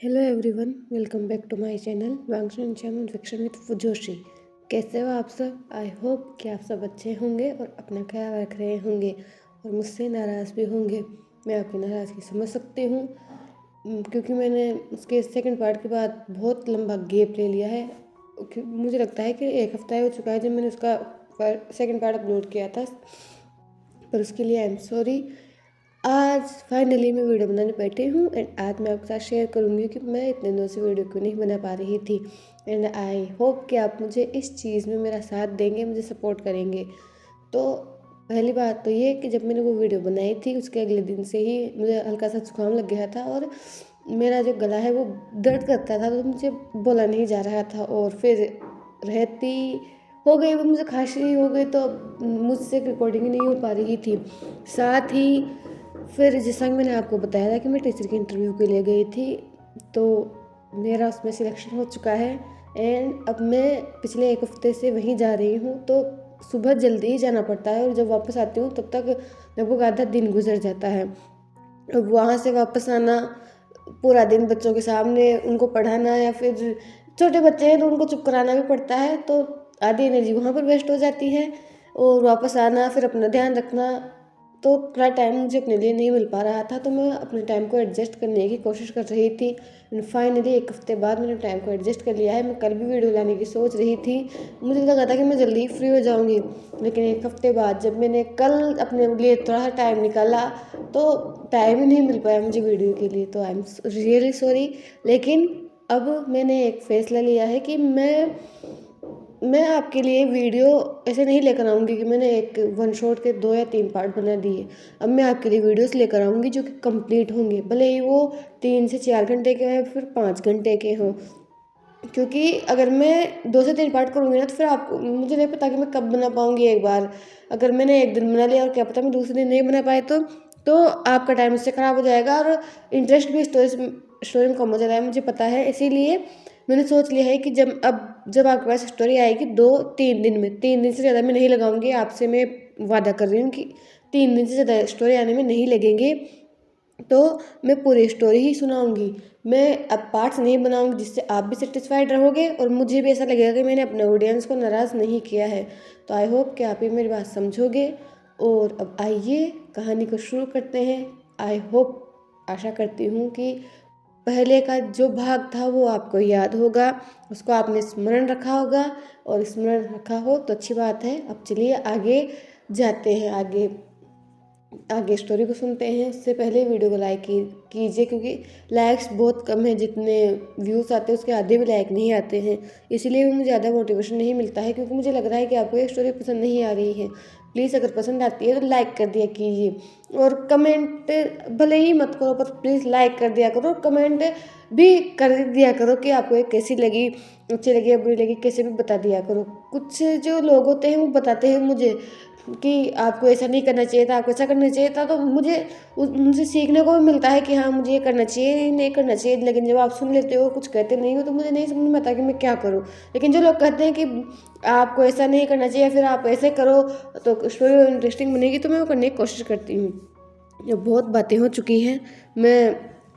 Hello everyone, welcome back to my channel वांगशन channel fiction with Joshi. कैसे हो आप सब? आई होप कि आप सब अच्छे होंगे और अपना ख्याल रख रहे होंगे और मुझसे नाराज़ भी होंगे। मैं आपकी नाराज़गी समझ सकती हूँ क्योंकि मैंने उसके सेकंड पार्ट के बाद बहुत लंबा गैप ले लिया है। मुझे लगता है कि एक हफ्ता हो चुका है जब मैंने उसका सेकंड पार्ट अपलोड किया था, पर उसके लिए आई एम सॉरी। आज फाइनली मैं वीडियो बनाने बैठी हूँ एंड आज मैं आपके साथ शेयर करूँगी कि मैं इतने दिनों से वीडियो क्यों नहीं बना पा रही थी। एंड आई होप कि आप मुझे इस चीज़ में मेरा साथ देंगे, मुझे सपोर्ट करेंगे। तो पहली बात तो ये कि जब मैंने वो वीडियो बनाई थी उसके अगले दिन से ही मुझे हल्का सा जुकाम लग गया था और मेरा जो गला है वो दर्द करता था, तो मुझे बोला नहीं जा रहा था। और फिर रहती हो गई वो, मुझे खांसी हो गई तो मुझसे रिकॉर्डिंग नहीं हो पा रही थी। साथ ही फिर जैसा कि मैंने आपको बताया था कि मैं टीचर के इंटरव्यू के लिए गई थी, तो मेरा उसमें सिलेक्शन हो चुका है एंड अब मैं पिछले एक हफ्ते से वहीं जा रही हूँ। तो सुबह जल्दी ही जाना पड़ता है और जब वापस आती हूँ तब तक लगभग आधा दिन गुजर जाता है। अब वहाँ से वापस आना, पूरा दिन बच्चों के सामने उनको पढ़ाना, या फिर छोटे बच्चे हैं तो उनको चुप कराना भी पड़ता है, तो आधी एनर्जी वहाँ पर वेस्ट हो जाती है। और वापस आना, फिर अपना ध्यान रखना, तो थोड़ा टाइम मुझे अपने लिए नहीं मिल पा रहा था। तो मैं अपने टाइम को एडजस्ट करने की कोशिश कर रही थी एंड फाइनली एक हफ्ते बाद मैंने टाइम को एडजस्ट कर लिया है। मैं कल भी वीडियो लाने की सोच रही थी, मुझे लगा था कि मैं जल्दी फ्री हो जाऊंगी, लेकिन एक हफ्ते बाद जब मैंने कल अपने लिए थोड़ा सा टाइम निकाला तो टाइम ही नहीं मिल पाया मुझे वीडियो के लिए। तो आई एम रियली सॉरी। लेकिन अब मैंने एक फैसला लिया है कि मैं आपके लिए वीडियो ऐसे नहीं लेकर आऊँगी कि मैंने एक वन शॉट के 2 या 3 पार्ट बना दिए। अब मैं आपके लिए वीडियोस लेकर आऊँगी जो कि कंप्लीट होंगे, भले ही वो 3 से 4 घंटे के या फिर 5 घंटे के हों। क्योंकि अगर मैं 2 से 3 पार्ट करूँगी ना तो फिर आपको, मुझे नहीं पता कि मैं कब बना पाऊँगी एक बार। अगर मैंने एक दिन बना लिया और क्या पता मैं दूसरे दिन नहीं बना पाए तो आपका टाइम इससे ख़राब हो जाएगा और इंटरेस्ट भी स्टोरी में कम हो जाता है, मुझे पता है। इसीलिए मैंने सोच लिया है कि जब आपके पास स्टोरी आएगी 2-3 दिन में, 3 दिन से ज़्यादा मैं नहीं लगाऊंगी, आपसे मैं वादा कर रही हूँ कि 3 दिन से ज़्यादा स्टोरी आने में नहीं लगेंगे। तो मैं पूरी स्टोरी ही सुनाऊंगी, मैं अब पार्ट्स नहीं बनाऊंगी, जिससे आप भी सेटिस्फाइड रहोगे और मुझे भी ऐसा लगेगा कि मैंने अपने ऑडियंस को नाराज़ नहीं किया है। तो आई होप कि आप ये मेरी बात समझोगे। और अब आइए कहानी को शुरू करते हैं। आई होप, आशा करती हूँ कि पहले का जो भाग था वो आपको याद होगा, उसको आपने स्मरण रखा होगा, और स्मरण रखा हो तो अच्छी बात है। अब चलिए आगे जाते हैं, आगे स्टोरी को सुनते हैं। उससे पहले वीडियो को लाइक कीजिए क्योंकि लाइक्स बहुत कम है, जितने व्यूज़ आते हैं उसके आधे भी लाइक नहीं आते हैं। इसीलिए भी मुझे ज़्यादा मोटिवेशन नहीं मिलता है, क्योंकि मुझे लग रहा है कि आपको ये स्टोरी पसंद नहीं आ रही है। प्लीज़ अगर पसंद आती है तो लाइक कर दिया कीजिए और कमेंट भले ही मत करो पर प्लीज़ लाइक कर दिया करो, कमेंट भी कर दिया करो कि आपको ये कैसी लगी, अच्छी लगी या बुरी लगी, कैसे भी बता दिया करो। कुछ जो लोग होते हैं वो बताते हैं मुझे कि आपको ऐसा नहीं करना चाहिए था, आपको ऐसा करना चाहिए था, तो मुझे उनसे सीखने को भी मिलता है कि हाँ मुझे ये करना चाहिए, नहीं करना चाहिए। लेकिन जब आप सुन लेते हो, कुछ कहते नहीं हो, तो मुझे नहीं समझ में आता कि मैं क्या करूँ। लेकिन जो लोग कहते हैं कि आपको ऐसा नहीं करना चाहिए, फिर आप ऐसे करो तो स्टोरी इंटरेस्टिंग बनेगी, तो मैं वो करने की कोशिश करती हूँ। ये बहुत बातें हो चुकी हैं, मैं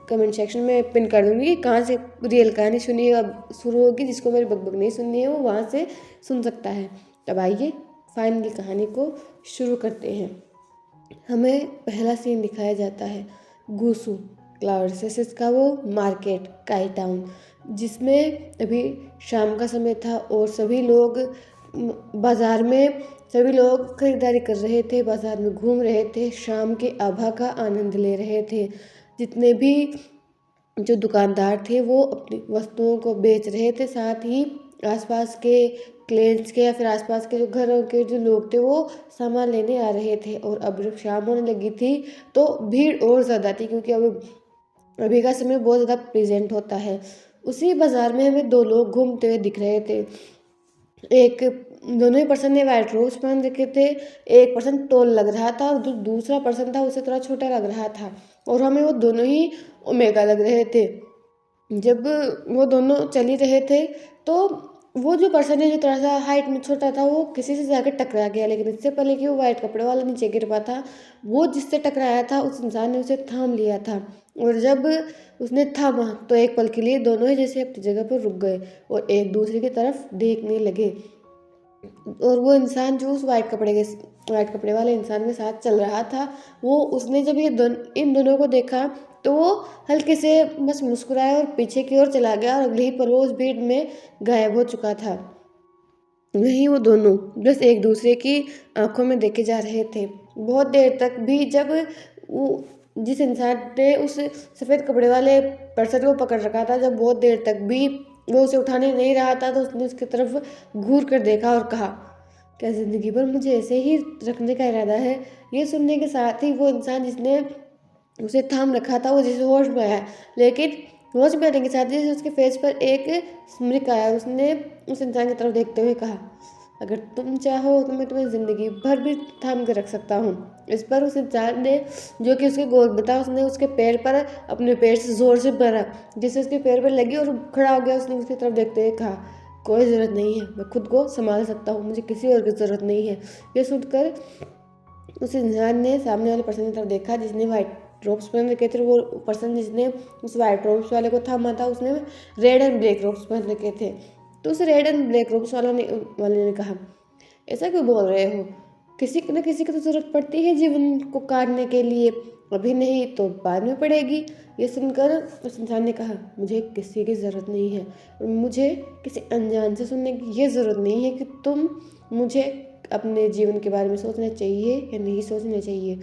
कमेंट सेक्शन में पिन कर दूँगी कहाँ से रियल कहानी सुनी अब शुरू होगी। जिसको मेरी बकबक नहीं सुननी है वो वहाँ से सुन सकता है। अब आइए फाइनली कहानी को शुरू करते हैं। हमें पहला सीन दिखाया जाता है गूसू क्लाउडसेसिस का वो मार्केट काई टाउन, जिसमें अभी शाम का समय था और सभी लोग बाज़ार में, सभी लोग खरीदारी कर रहे थे, बाज़ार में घूम रहे थे, शाम के आभा का आनंद ले रहे थे। जितने भी जो दुकानदार थे वो अपनी वस्तुओं को बेच रहे थे, साथ ही आसपास के क्लेंट्स के या फिर आसपास के जो घरों के जो लोग थे वो सामान लेने आ रहे थे। और अब जब शाम होने लगी थी तो भीड़ और ज़्यादा थी, क्योंकि अब अभी का समय बहुत ज़्यादा प्रेजेंट होता है। उसी बाज़ार में हमें 2 लोग घूमते हुए दिख रहे थे। एक, दोनों ही पर्सन ने वाइट रोज पहन रखे थे। एक पर्सन टोल लग रहा था और जो दूसरा पर्सन था उसे थोड़ा छोटा लग रहा था, और हमें वो दोनों ही ओमेगा लग रहे थे। जब वो दोनों चल ही रहे थे तो वो जो पर्सन है जो थोड़ा सा हाइट में छोटा था वो किसी से जाकर टकरा गया, लेकिन इससे पहले कि वो वाइट कपड़े वाला नीचे गिर पाता, वो जिससे टकराया था उस इंसान ने उसे थाम लिया था। और जब उसने थामा तो एक पल के लिए दोनों ही जैसे अपनी जगह पर रुक गए और एक दूसरे की तरफ देखने लगे। और वो इंसान जो उस वाइट कपड़े वाले इंसान के साथ चल रहा था, वो उसने जब इन दोनों को देखा तो वो हल्के से बस मुस्कुराया और पीछे की ओर चला गया और अगले ही पल वो उस भीड़ में गायब हो चुका था। वहीं वो दोनों बस एक दूसरे की आंखों में देखे जा रहे थे। बहुत देर तक भी जब वो जिस इंसान ने उस सफ़ेद कपड़े वाले पर्सन को पकड़ रखा था, जब बहुत देर तक भी वो उसे उठाने नहीं रहा था, तो उसने उसकी तरफ घूर कर देखा और कहा, क्या ज़िंदगी भर मुझे ऐसे ही रखने का इरादा है? ये सुनने के साथ ही वो इंसान जिसने उसे थाम रखा था वो जैसे होश में आया, लेकिन होश में आने के साथ ही उसके फेस पर एक स्मिक आया। उसने उस इंसान की तरफ देखते हुए कहा, अगर तुम चाहो तो मैं तुम्हें ज़िंदगी भर भी थाम कर रख सकता हूँ। इस पर उस इंसान ने, जो कि उसके गोद में था, उसने उसके पैर पर अपने पैर से ज़ोर से मारा, जिससे उसके पैर पर लगी और खड़ा हो गया। उसने उसकी तरफ देखते हुए कहा, कोई ज़रूरत नहीं है, मैं खुद को संभाल सकता हूँ, मुझे किसी और की ज़रूरत नहीं है। ये सुनकर उस इंसान ने सामने वाले पर्सन की तरफ देखा जिसने वाइट रोब्स पहन रखे थे। वो पर्सन जिसने उस वाइट रोब्स वाले को थामा था, उसने रेड एंड ब्लैक रोब्स पहन रखे थे। तो उस रेड एंड ब्लैक रोब्स वाले ने कहा, ऐसा क्यों बोल रहे हो? किसी न किसी की तो ज़रूरत पड़ती है जीवन को काटने के लिए, अभी नहीं तो बाद में पड़ेगी। ये सुनकर उस इंसान ने कहा, मुझे किसी की ज़रूरत नहीं है और मुझे किसी अनजान से सुनने की ये ज़रूरत नहीं है कि तुम मुझे अपने जीवन के बारे में सोचना चाहिए या नहीं सोचना चाहिए।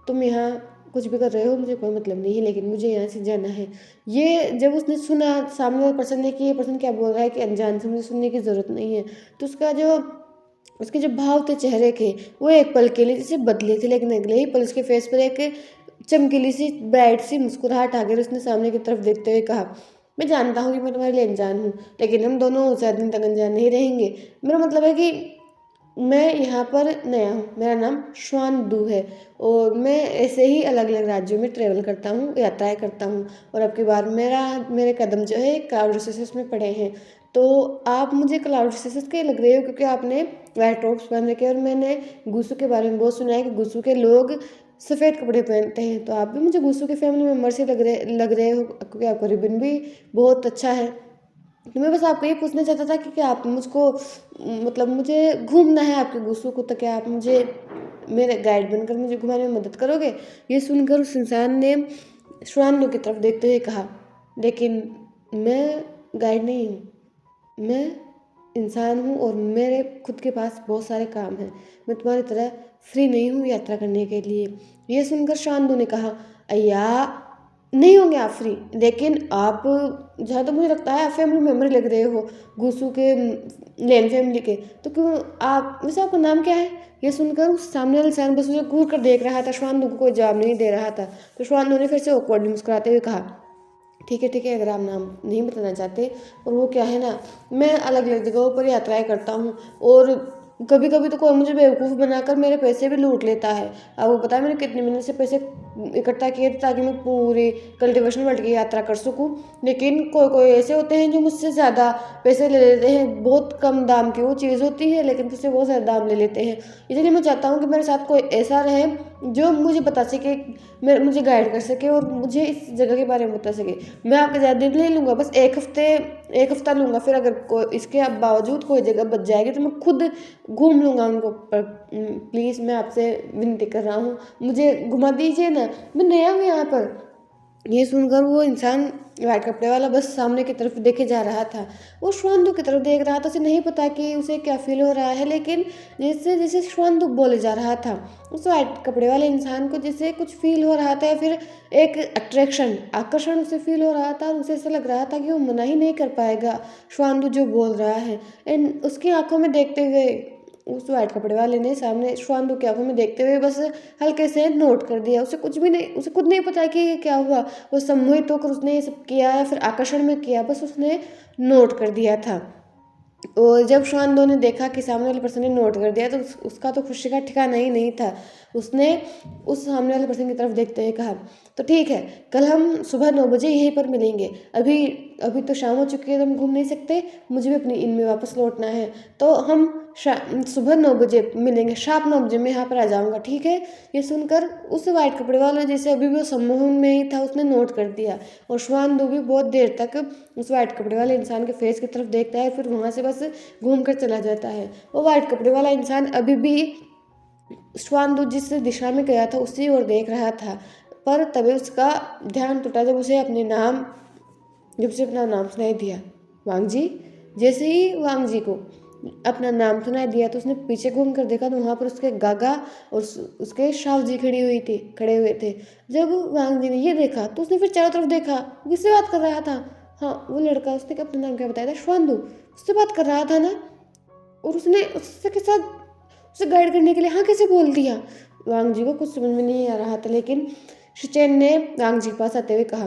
तुम यहाँ कुछ भी कर रहे हो, मुझे कोई मतलब नहीं है, लेकिन मुझे यहाँ से जाना है। ये जब उसने सुना सामने वाले पर्सन ने कि ये पर्सन क्या बोल रहा है कि अनजान से मुझे सुनने की ज़रूरत नहीं है, तो उसके जो भाव थे चेहरे के, वो एक पल के लिए जैसे बदले थे, लेकिन अगले ही पल उसके फेस पर एक चमकीली सी ब्राइट सी मुस्कुराहट आ गई। उसने सामने की तरफ देखते हुए कहा, मैं जानता हूँ कि मैं तुम्हारे लिए अनजान हूँ, लेकिन हम दोनों ज़्यादा दिन तक अनजान नहीं रहेंगे। मेरा मतलब है कि मैं यहाँ पर नया हूँ, मेरा नाम श्वानदू है और मैं ऐसे ही अलग अलग राज्यों में ट्रेवल करता हूँ, यात्राएं करता हूँ। और अब की बार मेरे कदम जो है क्लाउड रिसोर्सेस में पड़े हैं। तो आप मुझे क्लाउड रिसोर्सेस के लग रहे हो, क्योंकि आपने वाइट रॉक्स पहन रखे और मैंने गुस्सू के बारे में बहुत सुना है कि गुस्सू के लोग सफ़ेद कपड़े पहनते हैं। तो आप भी मुझे गुस्सू के फैमिली मेम्बर से लग रहे हो, क्योंकि आपका रिबन भी बहुत अच्छा है। तो मैं बस आपको ये पूछना चाहता था कि क्या आप मुझको मतलब मुझे घूमना है आपके गुस्सू को, तो क्या आप मुझे मेरे गाइड बनकर मुझे घुमाने में मदद करोगे? ये सुनकर उस इंसान ने श्वानों की तरफ देखते हुए कहा, लेकिन मैं गाइड नहीं हूँ, मैं इंसान हूँ और मेरे खुद के पास बहुत सारे काम हैं। मैं तुम्हारी तरह फ्री नहीं हूँ यात्रा करने के लिए। ये सुनकर शांतनु ने कहा, अय्या नहीं होंगे आप फ्री, लेकिन आप, जहाँ तक मुझे लगता है, आप फैमिली मेम्बर लग रहे हो गुस्सू के, लेन फैमिली के। तो क्यों आप, वैसे आपका नाम क्या है? ये सुनकर उस सामने वाले इंसान बस उसे घूर कर देख रहा था। श्वानदू को कोई जवाब नहीं दे रहा था। तो श्वानदू ने फिर से ऑकवर्डली मुस्कुराते हुए कहा, ठीक है, अगर आप नाम नहीं बताना चाहते। और वो क्या है ना, मैं अलग अलग जगहों पर यात्राएं करता हूँ और कभी कभी तो कोई मुझे बेवकूफ़ बनाकर मेरे पैसे भी लूट लेता है। आपको पता है मैंने कितने महीने से पैसे इकट्ठा किए थे ताकि मैं पूरी कल्टीवेशन वर्ल्ड की यात्रा कर सकूँ, लेकिन कोई कोई ऐसे होते हैं जो मुझसे ज़्यादा पैसे ले लेते हैं। बहुत कम दाम की वो चीज़ होती है, लेकिन उससे बहुत ज़्यादा दाम ले लेते हैं। इसलिए मैं चाहता हूँ कि मेरे साथ कोई ऐसा रहे जो मुझे बता सके, मुझे गाइड कर सके और मुझे इस जगह के बारे में बता सके। मैं आपके ज़्यादा दिन नहीं लूँगा, बस एक हफ्ता लूँगा। फिर अगर कोई इसके बावजूद कोई जगह बच जाएगी तो मैं खुद घूम लूँगा उनको। पर प्लीज़ मैं आपसे विनती कर रहा हूँ, मुझे घुमा दीजिए ना, मैं नया हूँ यहाँ पर। ये सुनकर वो इंसान वाइट कपड़े वाला बस सामने की तरफ देखे जा रहा था। वो श्वानदू की तरफ देख रहा था। उसे नहीं पता कि उसे क्या फील हो रहा है, लेकिन जैसे जैसे श्वानदू बोले जा रहा था, उस वाइट कपड़े वाले इंसान को जैसे कुछ फील हो रहा था या फिर एक अट्रैक्शन, आकर्षण उसे फील हो रहा था। और उसे ऐसा लग रहा था कि वो मना ही नहीं कर पाएगा श्वानदू जो बोल रहा है। एंड उसकी आंखों में देखते हुए उस वाइट कपड़े वाले ने सामने श्वानदू की आंखों में देखते हुए बस हल्के से नोट कर दिया। उसे कुछ भी नहीं, उसे खुद नहीं पता कि ये क्या हुआ। वो सम्मोहित होकर उसने ये सब किया या फिर आकर्षण में किया, बस उसने नोट कर दिया था। और जब श्वानदो ने देखा कि सामने वाले पर्सन ने नोट कर दिया, तो उसका तो खुशी का ठिकाना ही नहीं था। उसने उस सामने वाले पर्सन की तरफ देखते हुए कहा, तो ठीक है, कल हम सुबह 9 बजे यहीं पर मिलेंगे। अभी अभी तो शाम हो चुकी है तो हम घूम नहीं सकते, मुझे भी अपनी इन में वापस लौटना है। तो हम सुबह 9 बजे मिलेंगे, शार्प 9 बजे मैं यहाँ पर आ जाऊँगा, ठीक है। ये सुनकर उस वाइट कपड़े वाला, जैसे अभी भी वो सम्मोहन में ही था, उसने नोट कर दिया। और श्वानदू भी बहुत देर तक उस वाइट कपड़े वाले इंसान के फेस की तरफ देखता है, फिर वहाँ से बस घूम कर चला जाता है। वो वाइट कपड़े वाला इंसान अभी भी श्वानदू जिस दिशा में गया था उसी ओर देख रहा था, पर तभी उसका ध्यान टूटा जब उसे अपना नाम सुनाई दिया, वांग जी। जैसे ही वांग जी को अपना नाम सुनाई दिया तो उसने पीछे घूम कर देखा, तो वहाँ पर उसके गागा और उसके शाव जी खड़े हुए थे। जब वांग जी ने ये देखा तो उसने फिर चारों तरफ देखा, वो किससे बात कर रहा था। हाँ, वो लड़का, उसने अपना नाम क्या बताया था, श्वानदू, उससे बात कर रहा था ना। और उसने उससे के साथ उसे गाइड करने के लिए हाँ कैसे बोल दिया। वांग जी को कुछ समझ में नहीं आ रहा था, लेकिन शिचेन ने वांग जी के पास आते हुए कहा,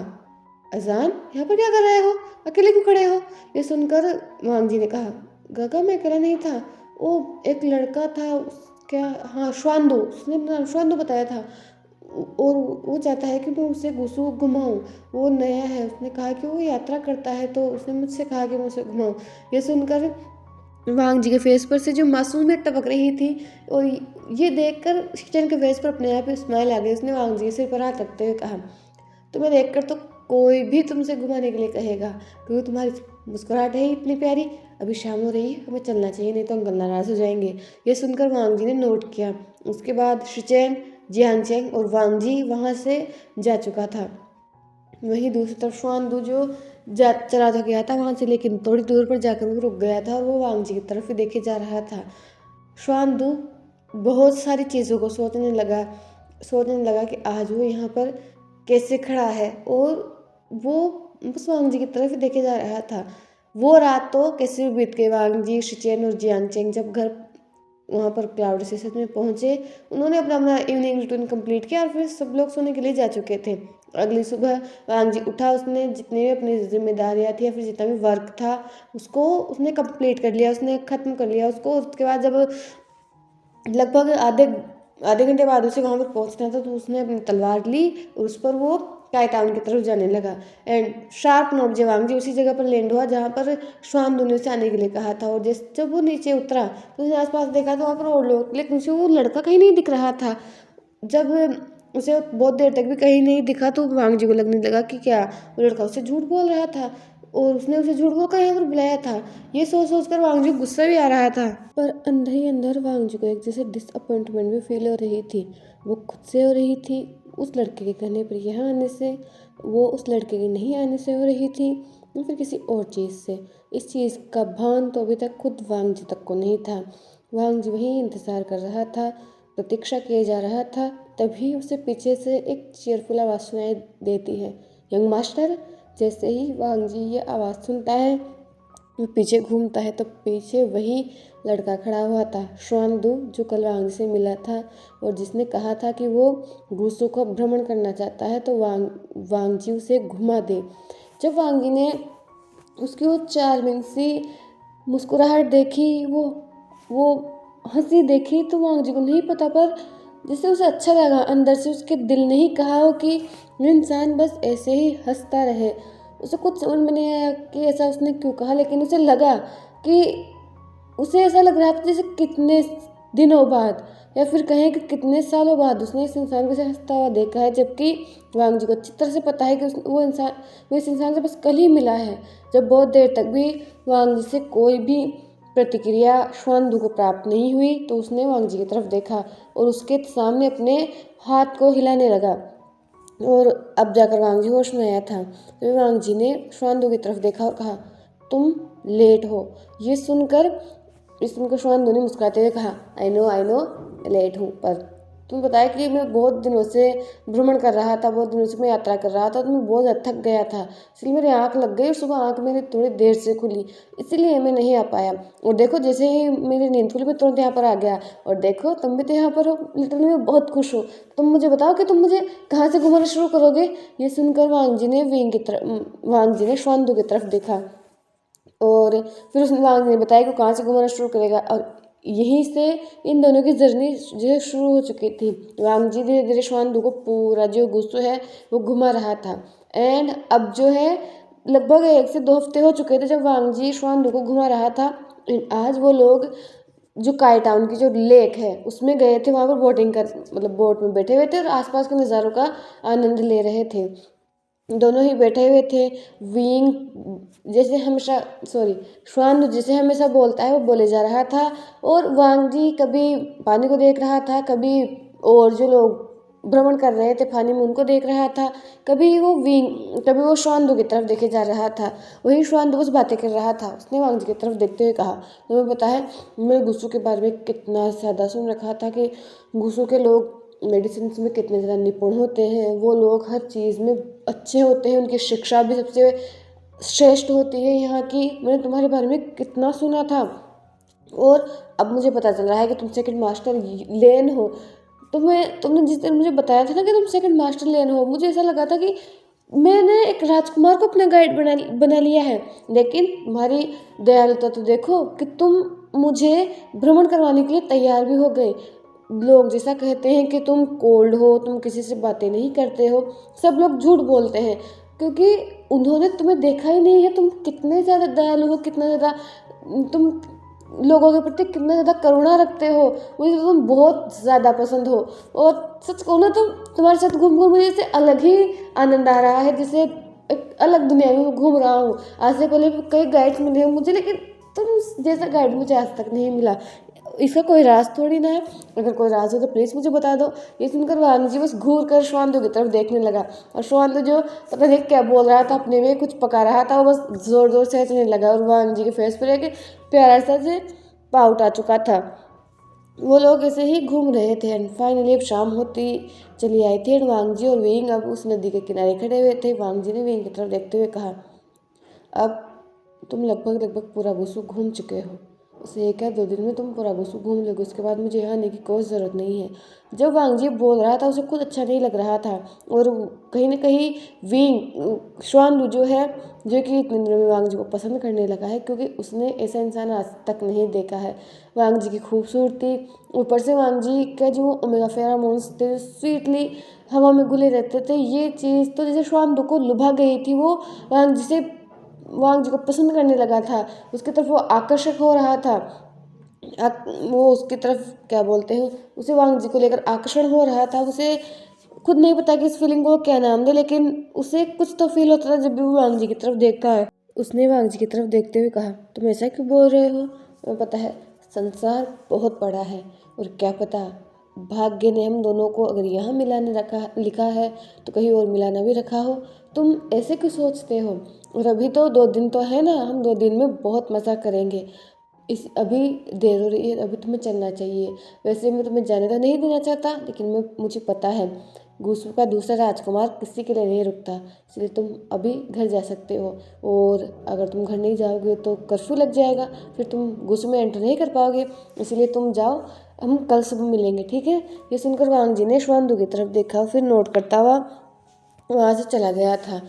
अजान, यहाँ पर क्या कर रहे हो, अकेले क्यों खड़े हो। ये सुनकर वांग जी ने कहा, गागा मैं अकेला नहीं था, वो एक लड़का था, क्या, हाँ श्वानदू, उसने अपना नाम श्वानदू बताया था, और वो चाहता है कि मैं उसे घुमाऊँ। वो नया है, उसने कहा कि वो यात्रा करता है, तो उसने मुझसे कहा कि मैं उसे घुमाऊँ। ये सुनकर वांग जी के फेस पर से जो मासूमियत टपक रही थी, और ये देखकर शिचन के फेस पर अपने आप ही स्माइल आ गई। उसने वांग जी के सिर पर हाथ रखते हुए कहा, तुम्हें देखकर तो कोई भी तुमसे घुमाने के लिए कहेगा, क्योंकि तुम्हारी मुस्कुराहट है इतनी प्यारी। अभी शाम हो रही है, हमें चलना चाहिए, नहीं तो अंकल नाराज हो जाएंगे। ये सुनकर वांग जी ने नोट किया। उसके बाद शिचेन, जियांगचेंग और वांग जी वहाँ से जा चुका था। वहीं दूसरी तरफ श्वानदू जो चला तो गया था वहाँ से, लेकिन थोड़ी दूर पर जाकर वो रुक गया था और वो वांग जी की तरफ ही देखे जा रहा था। श्वानदू बहुत सारी चीज़ों को सोचने लगा कि आज वो यहाँ पर कैसे खड़ा है, और वो बस वांग जी की तरफ ही देखे जा रहा था। वो रात तो कैसे भी बीत गई। वांग जी, शिचेन और जियांगचेंग जब घर वहाँ पर क्लाउड स्टेशन में पहुँचे, उन्होंने अपना अपना इवनिंग रूटीन कंप्लीट किया और फिर सब लोग सोने के लिए जा चुके थे। अगली सुबह वांग जी उठा, उसने जितनी भी अपनी जिम्मेदारियाँ थी या फिर जितना भी वर्क था उसको उसने कंप्लीट कर लिया, उसने ख़त्म कर लिया उसको। उसके बाद जब लगभग आधे घंटे बाद उसे वहाँ पर पहुँचना था, तो उसने अपनी तलवार ली और उस पर वो टाई टाउन की तरफ जाने लगा। एंड शार्प 9 बजे वांग जी उसी जगह पर लैंड हुआ जहाँ पर श्वानदू ने उसे आने के लिए कहा था। और जब वो नीचे उतरा तो उसने आसपास देखा तो वहाँ पर और लोग, लेकिन उसे वो लड़का कहीं नहीं दिख रहा था। जब उसे बहुत देर तक भी कहीं नहीं दिखा तो वांग जी को लगने लगा कि क्या वो लड़का उसे झूठ बोल रहा था, और उसने उसे झूठ बोलकर यहाँ पर बुलाया था। ये सोच कर वांग जी को गुस्सा भी आ रहा था, पर अंदर ही अंदर वांग जी को एक जैसे डिसअपॉइंटमेंट भी फील हो रही थी। वो खुद से हो रही थी, उस लड़के के कहने पर यहाँ आने से, वो उस लड़के के नहीं आने से हो रही थी, या फिर किसी और चीज़ से। इस चीज़ का भान तो अभी तक खुद वांग जी तक को नहीं था। वांग जी वहीं इंतज़ार कर रहा था, प्रतीक्षा किए जा रहा था। तभी उसे पीछे से एक चीयरफुल आवाज़ सुनाई देती है, यंग मास्टर। जैसे ही वांग जी ये आवाज़ सुनता है, वो पीछे घूमता है तो पीछे वही लड़का खड़ा हुआ था, श्वानदू, जो कल वांग से मिला था और जिसने कहा था कि वो गुस्सो को भ्रमण करना चाहता है तो वांग जी उसे घुमा दे। जब वांग जी ने उसकी वो चार्मिंग सी मुस्कुराहट देखी, वो हंसी देखी, तो वांग जी को नहीं पता, पर जिससे उसे अच्छा लगा अंदर से, उसके दिल ने ही कहा हो कि वो इंसान बस ऐसे ही हंसता रहे। उसे कुछ समझ में नहीं आया कि ऐसा उसने क्यों कहा, लेकिन उसे लगा कि उसे ऐसा लग रहा था जैसे कितने दिनों बाद या फिर कहें कि कितने सालों बाद उसने इस इंसान को हंसता हुआ देखा है, जबकि वांग जी को अच्छी तरह से पता है कि वो इस इंसान से बस कल ही मिला है। जब बहुत देर तक भी वांग जी से कोई भी प्रतिक्रिया श्वानदू को प्राप्त नहीं हुई तो उसने वांग जी की तरफ देखा और उसके सामने अपने हाथ को हिलाने लगा, और अब जाकर वांग जी होश में आया था। तो वांग जी ने श्वानदू की तरफ देखा और कहा, तुम लेट हो। ये सुनकर श्वानदू ने मुस्कुराते हुए कहा, आई नो लेट हूँ, पर तुम बताया कि मैं बहुत दिनों से भ्रमण कर रहा था, बहुत दिनों से मैं यात्रा कर रहा था, तो मैं बहुत थक गया था, इसलिए मेरी आँख लग गई और सुबह आँख मेरी थोड़ी देर से खुली, इसीलिए मैं नहीं आ पाया। और देखो जैसे ही मेरी नींद खुली मैं तुरंत यहाँ पर आ गया, और देखो तुम भी तो यहाँ पर हो, लिटरली मैं बहुत खुश हूँ। तुम मुझे बताओ कि तुम मुझे कहाँ से घुमाना शुरू करोगे। ये सुनकर वांग जी ने श्वानदू की तरफ देखा, और फिर उसने वांग ने बताया कि वो कहाँ से घुमाना शुरू करेगा, और यहीं से इन दोनों की जर्नी जो है शुरू हो चुकी थी। वांग जी धीरे धीरे श्वानदू को पूरा जो गुस्सो है वो घुमा रहा था। एंड अब जो है लगभग 1 से 2 हफ्ते हो चुके थे जब वांग जी श्वानदू को घुमा रहा था। आज वो लोग जो काई टाउन की जो लेक है उसमें गए थे, वहाँ पर बोटिंग कर मतलब बोट में बैठे हुए थे और आसपास के नज़ारों का आनंद ले रहे थे। दोनों ही बैठे हुए थे। विंग जैसे हमेशा सॉरी श्वान जैसे हमेशा बोलता है वो बोले जा रहा था, और वांग जी कभी पानी को देख रहा था, कभी और जो लोग भ्रमण कर रहे थे पानी में उनको देख रहा था, कभी वो श्वानदू की तरफ देखे जा रहा था। वही श्वानदू बस बातें कर रहा था। उसने वांग जी की तरफ देखते हुए कहा, तुम्हें पता है मैंने गुस्सू के बारे में कितना ज़्यादा सुन रखा था कि गुस्सू के लोग मेडिसिन में कितने ज़्यादा निपुण होते हैं, वो लोग हर चीज़ में अच्छे होते हैं, उनकी शिक्षा भी सबसे श्रेष्ठ होती है यहाँ की। मैंने तुम्हारे बारे में कितना सुना था, और अब मुझे पता चल रहा है कि तुम सेकंड मास्टर लेन हो। तुमने जिस दिन मुझे बताया था ना कि तुम सेकंड मास्टर लेन हो, मुझे ऐसा लगा था कि मैंने एक राजकुमार को अपना गाइड बना लिया है। लेकिन तुम्हारी दयालुता तो देखो कि तुम मुझे भ्रमण करवाने के लिए तैयार भी हो गए। लोग जैसा कहते हैं कि तुम कोल्ड हो, तुम किसी से बातें नहीं करते हो, सब लोग झूठ बोलते हैं, क्योंकि उन्होंने तुम्हें देखा ही नहीं है। तुम कितने ज़्यादा दयालु हो, कितना ज़्यादा तुम लोगों के प्रति कितना ज़्यादा करुणा रखते हो, मुझे तो तुम बहुत ज़्यादा पसंद हो। और सच कहूँ ना तो तुम्हारे साथ घूम घूम मुझे जैसे अलग ही आनंद आ रहा है, जैसे एक अलग दुनिया में मैं घूम रहा हूँ। आज से पहले भी कई गाइड्स मिले हैं मुझे, लेकिन तुम जैसा गाइड मुझे आज तक नहीं मिला। इसका कोई राज थोड़ी ना है, अगर कोई राज हो तो प्लीज़ मुझे बता दो। ये सुनकर वांग जी बस घूर कर श्वानदू की तरफ देखने लगा, और श्वानदू जो पता नहीं क्या बोल रहा था, अपने में कुछ पका रहा था, वो बस जोर जोर से हंसने लगा, और वांग जी के फेस पर एक प्यारा सा से पाउट आ चुका था। वो लोग ऐसे ही घूम रहे थे, एंड फाइनली अब शाम होती चली आई थी, एंड वांग जी और विंग अब उस नदी के किनारे खड़े हुए थे। वांग जी ने विंग की तरफ देखते हुए कहा, अब तुम लगभग लगभग पूरा वुशु घूम चुके हो। उसे 1 या 2 दिन में तुम पूरा वुशु घूम लोगे, उसके बाद मुझे यहाँ आने की कोई ज़रूरत नहीं है। जब वांग जी बोल रहा था उसे खुद अच्छा नहीं लग रहा था, और कहीं ना कहीं विंग श्वानलू जो है, जो कि इतने दिनों में वांग जी को पसंद करने लगा है, क्योंकि उसने ऐसा इंसान आज तक नहीं देखा है। वांग जी की खूबसूरती, ऊपर से वांग जी का जो ओमेगा फेरामोन्स थे स्वीटली हवा में घुले रहते थे, ये चीज़ तो जैसे श्वानलू को लुभा गई थी। वो वांग जी से वांग जी को पसंद करने लगा था, उसकी तरफ वो आकर्षक हो रहा था। वो उसकी तरफ क्या बोलते हैं, उसे वांग जी को लेकर आकर्षण हो रहा था। उसे खुद नहीं पता कि इस फीलिंग को क्या नाम दे, लेकिन उसे कुछ तो फील होता था जब भी वो वांग जी की तरफ देखता है। उसने वांग जी की तरफ देखते हुए कहा, तुम ऐसा क्यों बोल रहे हो? तुम्हें पता है संसार बहुत बड़ा है, और क्या पता भाग्य ने हम दोनों को अगर यहाँ मिलाने रखा लिखा है तो कहीं और मिलाना भी रखा हो। तुम ऐसे क्यों सोचते हो? और अभी तो 2 दिन तो है ना, हम 2 दिन में बहुत मज़ा करेंगे। इस अभी देर हो रही है, अभी तुम्हें चलना चाहिए। वैसे मैं तुम्हें जाने तो नहीं देना चाहता, लेकिन मुझे पता है गुस्सू का दूसरा राजकुमार किसी के लिए नहीं रुकता, इसलिए तुम अभी घर जा सकते हो। और अगर तुम घर नहीं जाओगे तो कर्फ्यू लग जाएगा, फिर तुम गुस्सू में एंटर नहीं कर पाओगे, इसलिए तुम जाओ, हम कल सुबह मिलेंगे, ठीक है? ये सुनकर वांग जी ने श्वानदू की तरफ देखा, फिर नोट करता हुआ वहाँ से चला गया था।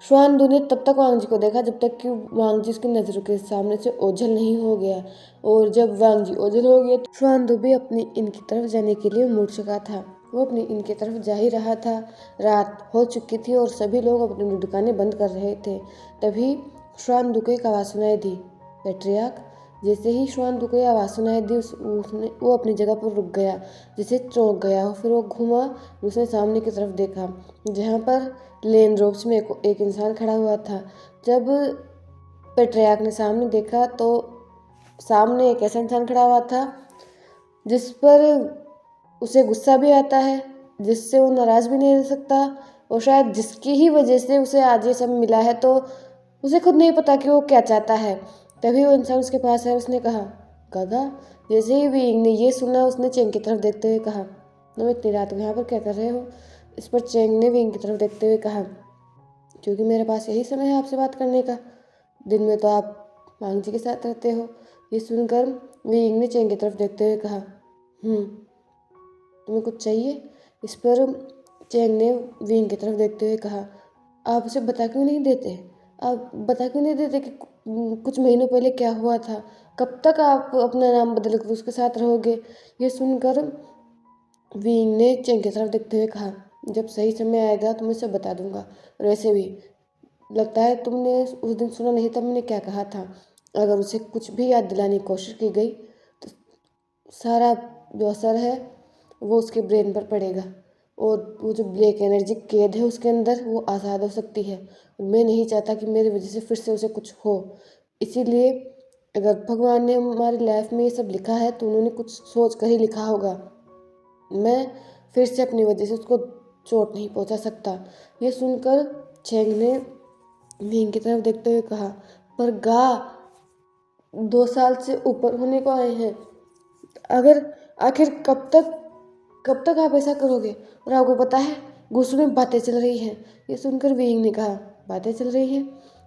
श्वानदू ने तब तक वांग जी को देखा जब तक कि वांग जी उसकी नज़रों के सामने से ओझल नहीं हो गया, और जब वांग जी ओझल हो गया तो श्वानदू भी अपनी इनकी तरफ जाने के लिए मुड़ चुका था। वो अपनी इनकी तरफ जा ही रहा था। रात हो चुकी थी और सभी लोग अपनी दुकानें बंद कर रहे थे। तभी श्वानदू को एक आवाज़ सुनाई दी, पेट्रियाक। जैसे ही श्वानदू को आवाज़ सुनाई दी वो अपनी जगह पर रुक गया, जैसे चौंक गया हो। फिर वो घूमा, उसने सामने की तरफ देखा जहाँ पर लेन रोब्स में एक इंसान खड़ा हुआ था। जब पेट्रियाक ने सामने देखा तो सामने एक ऐसा इंसान खड़ा हुआ था जिस पर उसे गुस्सा भी आता है, जिससे वो नाराज़ भी नहीं रह सकता, और शायद जिसकी ही वजह से उसे आज ये सब मिला है, तो उसे खुद नहीं पता कि वो क्या चाहता है। तभी वो इंसान उसके पास है। उसने कहा, गागा। जैसे ही विंग ने ये सुना, उसने चेंग की तरफ देखते हुए कहा, तुम इतनी रात को यहाँ पर क्या कर रहे हो? इस पर चेंग ने विंग की तरफ देखते हुए कहा, क्योंकि मेरे पास यही समय है आपसे बात करने का। दिन में तो आप वांग जी के साथ रहते हो। ये सुनकर विंग ने चेंग की तरफ देखते हुए कहा, तुम्हें कुछ चाहिए? इस पर चेंग ने विंग की तरफ देखते हुए कहा, आप उसे बता क्यों नहीं देते? आप बता क्यों नहीं देते कि कुछ महीनों पहले क्या हुआ था? कब तक आप अपना नाम बदल कर उसके साथ रहोगे? ये सुनकर विंग ने चेंग की तरफ देखते हुए कहा, जब सही समय आएगा तो मैं सब बता दूंगा। और वैसे भी लगता है तुमने उस दिन सुना नहीं था मैंने क्या कहा था। अगर उसे कुछ भी याद दिलाने की कोशिश की गई तो सारा जो असर है वो उसके ब्रेन पर पड़ेगा और वो जो ब्लैक एनर्जी कैद है उसके अंदर वो आज़ाद हो सकती है। मैं नहीं चाहता कि मेरी वजह से फिर से उसे कुछ हो। इसीलिए अगर भगवान ने हमारी लाइफ में ये सब लिखा है तो उन्होंने कुछ सोच कर ही लिखा होगा। मैं फिर से अपनी वजह से उसको चोट नहीं पहुंचा सकता। ये सुनकर चैंग ने विंग की तरफ देखते हुए कहा, पर गा 2 साल से ऊपर होने को आए हैं। अगर आखिर कब तक आप ऐसा करोगे? और आपको पता है गुस्से में बातें चल रही हैं। ये सुनकर विंग ने कहा, बातें चल रही हैं?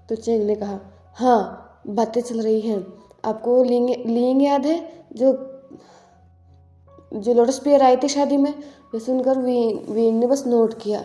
तो चेंग ने कहा, हाँ बातें चल रही हैं। आपको लिंग याद है जो जो लोटस पेयर आई थी शादी में? ये सुनकर विंग ने बस नोट किया।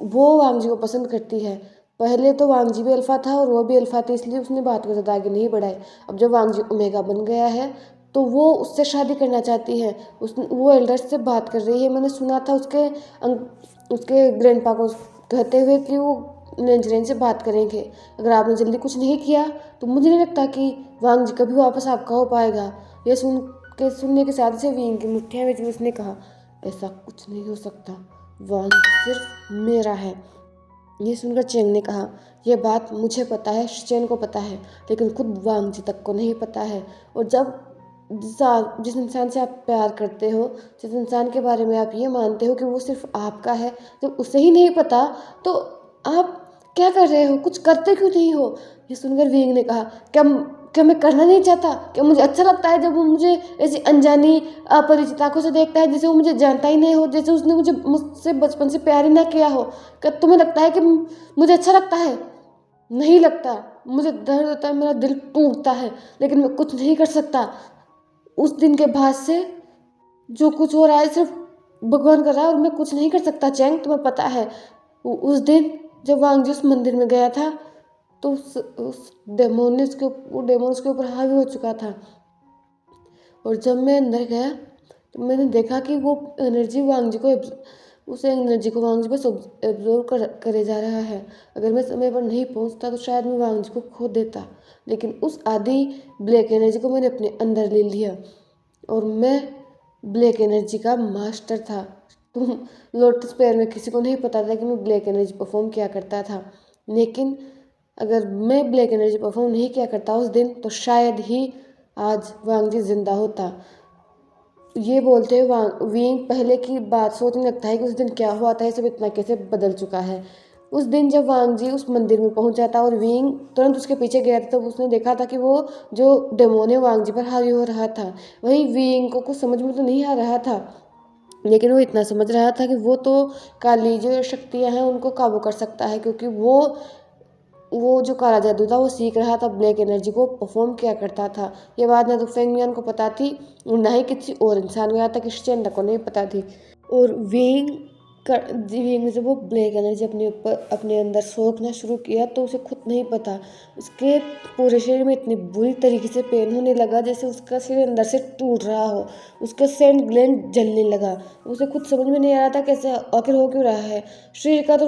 वो वांगजी को पसंद करती है। पहले तो वांगजी भी अल्फा था और वो भी अल्फा थी, इसलिए उसने बात को ज़्यादा आगे नहीं बढ़ाई। अब जब वांगजी ओमेगा बन गया है तो वो उससे शादी करना चाहती है। वो एल्डर्स से बात कर रही है। मैंने सुना था उसके ग्रैंडपा को कहते हुए कि वो नेंजरेन से बात करेंगे। अगर आपने जल्दी कुछ नहीं किया तो मुझे नहीं लगता कि वांगजी कभी वापस आपका हो पाएगा। ये सुनने के साथ से विंग की मुट्ठियाँ में उसने कहा, ऐसा कुछ नहीं हो सकता, वांग सिर्फ मेरा है। ये सुनकर चेंग ने कहा, यह बात मुझे पता है, चेन को पता है, लेकिन खुद वांग जी तक को नहीं पता है। और जब जिस इंसान से आप प्यार करते हो, जिस इंसान के बारे में आप ये मानते हो कि वो सिर्फ आपका है, जब उसे ही नहीं पता तो आप क्या कर रहे हो? कुछ करते क्यों नहीं हो? ये सुनकर विंग ने कहा, क्या मैं करना नहीं चाहता? क्या मुझे अच्छा लगता है जब वो मुझे ऐसी अनजानी अपरिचित आंखों से देखता है, जैसे वो मुझे जानता ही नहीं हो, जैसे उसने मुझसे बचपन से प्यार ही ना किया हो? क्या तुम्हें लगता है कि मुझे अच्छा लगता है? नहीं लगता। मुझे दर्द होता है, मेरा दिल टूटता है, लेकिन मैं कुछ नहीं कर सकता। उस दिन के बाद से जो कुछ हो रहा है सिर्फ भगवान कर रहा है और मैं कुछ नहीं कर सकता। चैंग, तुम्हें पता है उस दिन जब वांगजी उस मंदिर में गया था तो उस डेमोन ने वो डेमोन उसके ऊपर हावी हो चुका था। और जब मैं अंदर गया तो मैंने देखा कि वो एनर्जी वांगजी को उस एनर्जी को वांगजी बस एब्जॉर्व करे जा रहा है। अगर मैं समय पर नहीं पहुंचता तो शायद मैं वांगजी को खो देता, लेकिन उस आधी ब्लैक एनर्जी को मैंने अपने अंदर ले लिया और मैं ब्लैक एनर्जी का मास्टर था। तुम लोटस पेयर में किसी को नहीं पता था कि मैं ब्लैक एनर्जी परफॉर्म किया करता था, लेकिन अगर मैं ब्लैक एनर्जी परफॉर्म नहीं किया करता उस दिन तो शायद ही आज वांगजी जिंदा होता। ये बोलते हुए विंग पहले की बात सोचने लगता है कि उस दिन क्या हुआ था, ये सब इतना कैसे बदल चुका है। उस दिन जब वांगजी उस मंदिर में पहुंचा था और विंग तुरंत उसके पीछे गया था, तब उसने देखा था कि वो जो डेमोन है वांगजी पर हावी हो रहा था। वहीं विंग को कुछ समझ में तो नहीं आ रहा था, लेकिन वो इतना समझ रहा था कि वो तो काली जो शक्तियाँ हैं उनको काबू कर सकता है, क्योंकि वो जो काला जादू था वो सीख रहा था, ब्लैक एनर्जी को परफॉर्म किया करता था। ये बात ना तो फेंग मियान को पता थी और ना ही किसी और इंसान को, यहाँ तक कि चेंडा को नहीं पता थी। और विंग ने जब वो ब्लैक एनर्जी अपने अंदर सोखना शुरू किया तो उसे खुद नहीं पता उसके पूरे शरीर में इतनी बुरी तरीके से पेन होने लगा जैसे उसका शरीर अंदर से टूट रहा हो। उसका सेंट ग्लैंड जलने लगा। उसे खुद समझ में नहीं आ रहा था कैसे आखिर हो क्यों रहा है शरीर का। तो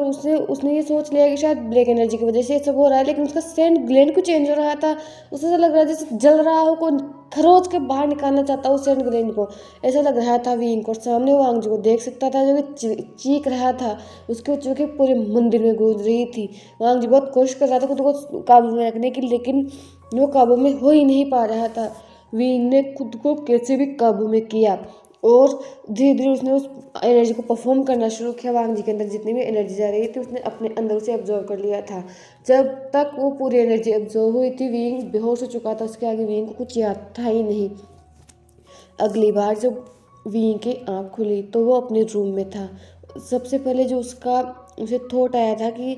उसने ये सोच लिया कि शायद ब्लैक एनर्जी की वजह से ये सब हो रहा है, लेकिन उसका सेंट ग्लैंड क्यों चेंज हो रहा था? उसे ऐसा लग रहा जैसे जल रहा हो, कोई खरोच के बाहर निकालना चाहता उस सेंट ग्लैंड को। ऐसा लग रहा था विंग को। सामने वो वांगजी को देख सकता था जो कि चीख रहा था, उसके चूखे पूरे मंदिर में गूंज रही थी। वांगजी बहुत कोशिश कर रहा था खुद को काबू में रखने की, लेकिन वो काबू में हो ही नहीं पा रहा था। विंग ने खुद को कैसे भी काबू में किया और धीरे धीरे उसने उस एनर्जी को परफॉर्म करना शुरू किया। वांगजी के अंदर जितनी भी एनर्जी जा रही थी उसने अपने अंदर उसे एब्जॉर्व कर लिया था। जब तक वो पूरी एनर्जी एब्जॉर्व हुई थी विंग बेहोश हो चुका था। उसके आगे विंग को कुछ याद था ही नहीं। अगली बार जब विंग की आँख खुली तो वो अपने रूम में था। सबसे पहले जो उसे थॉट आया था कि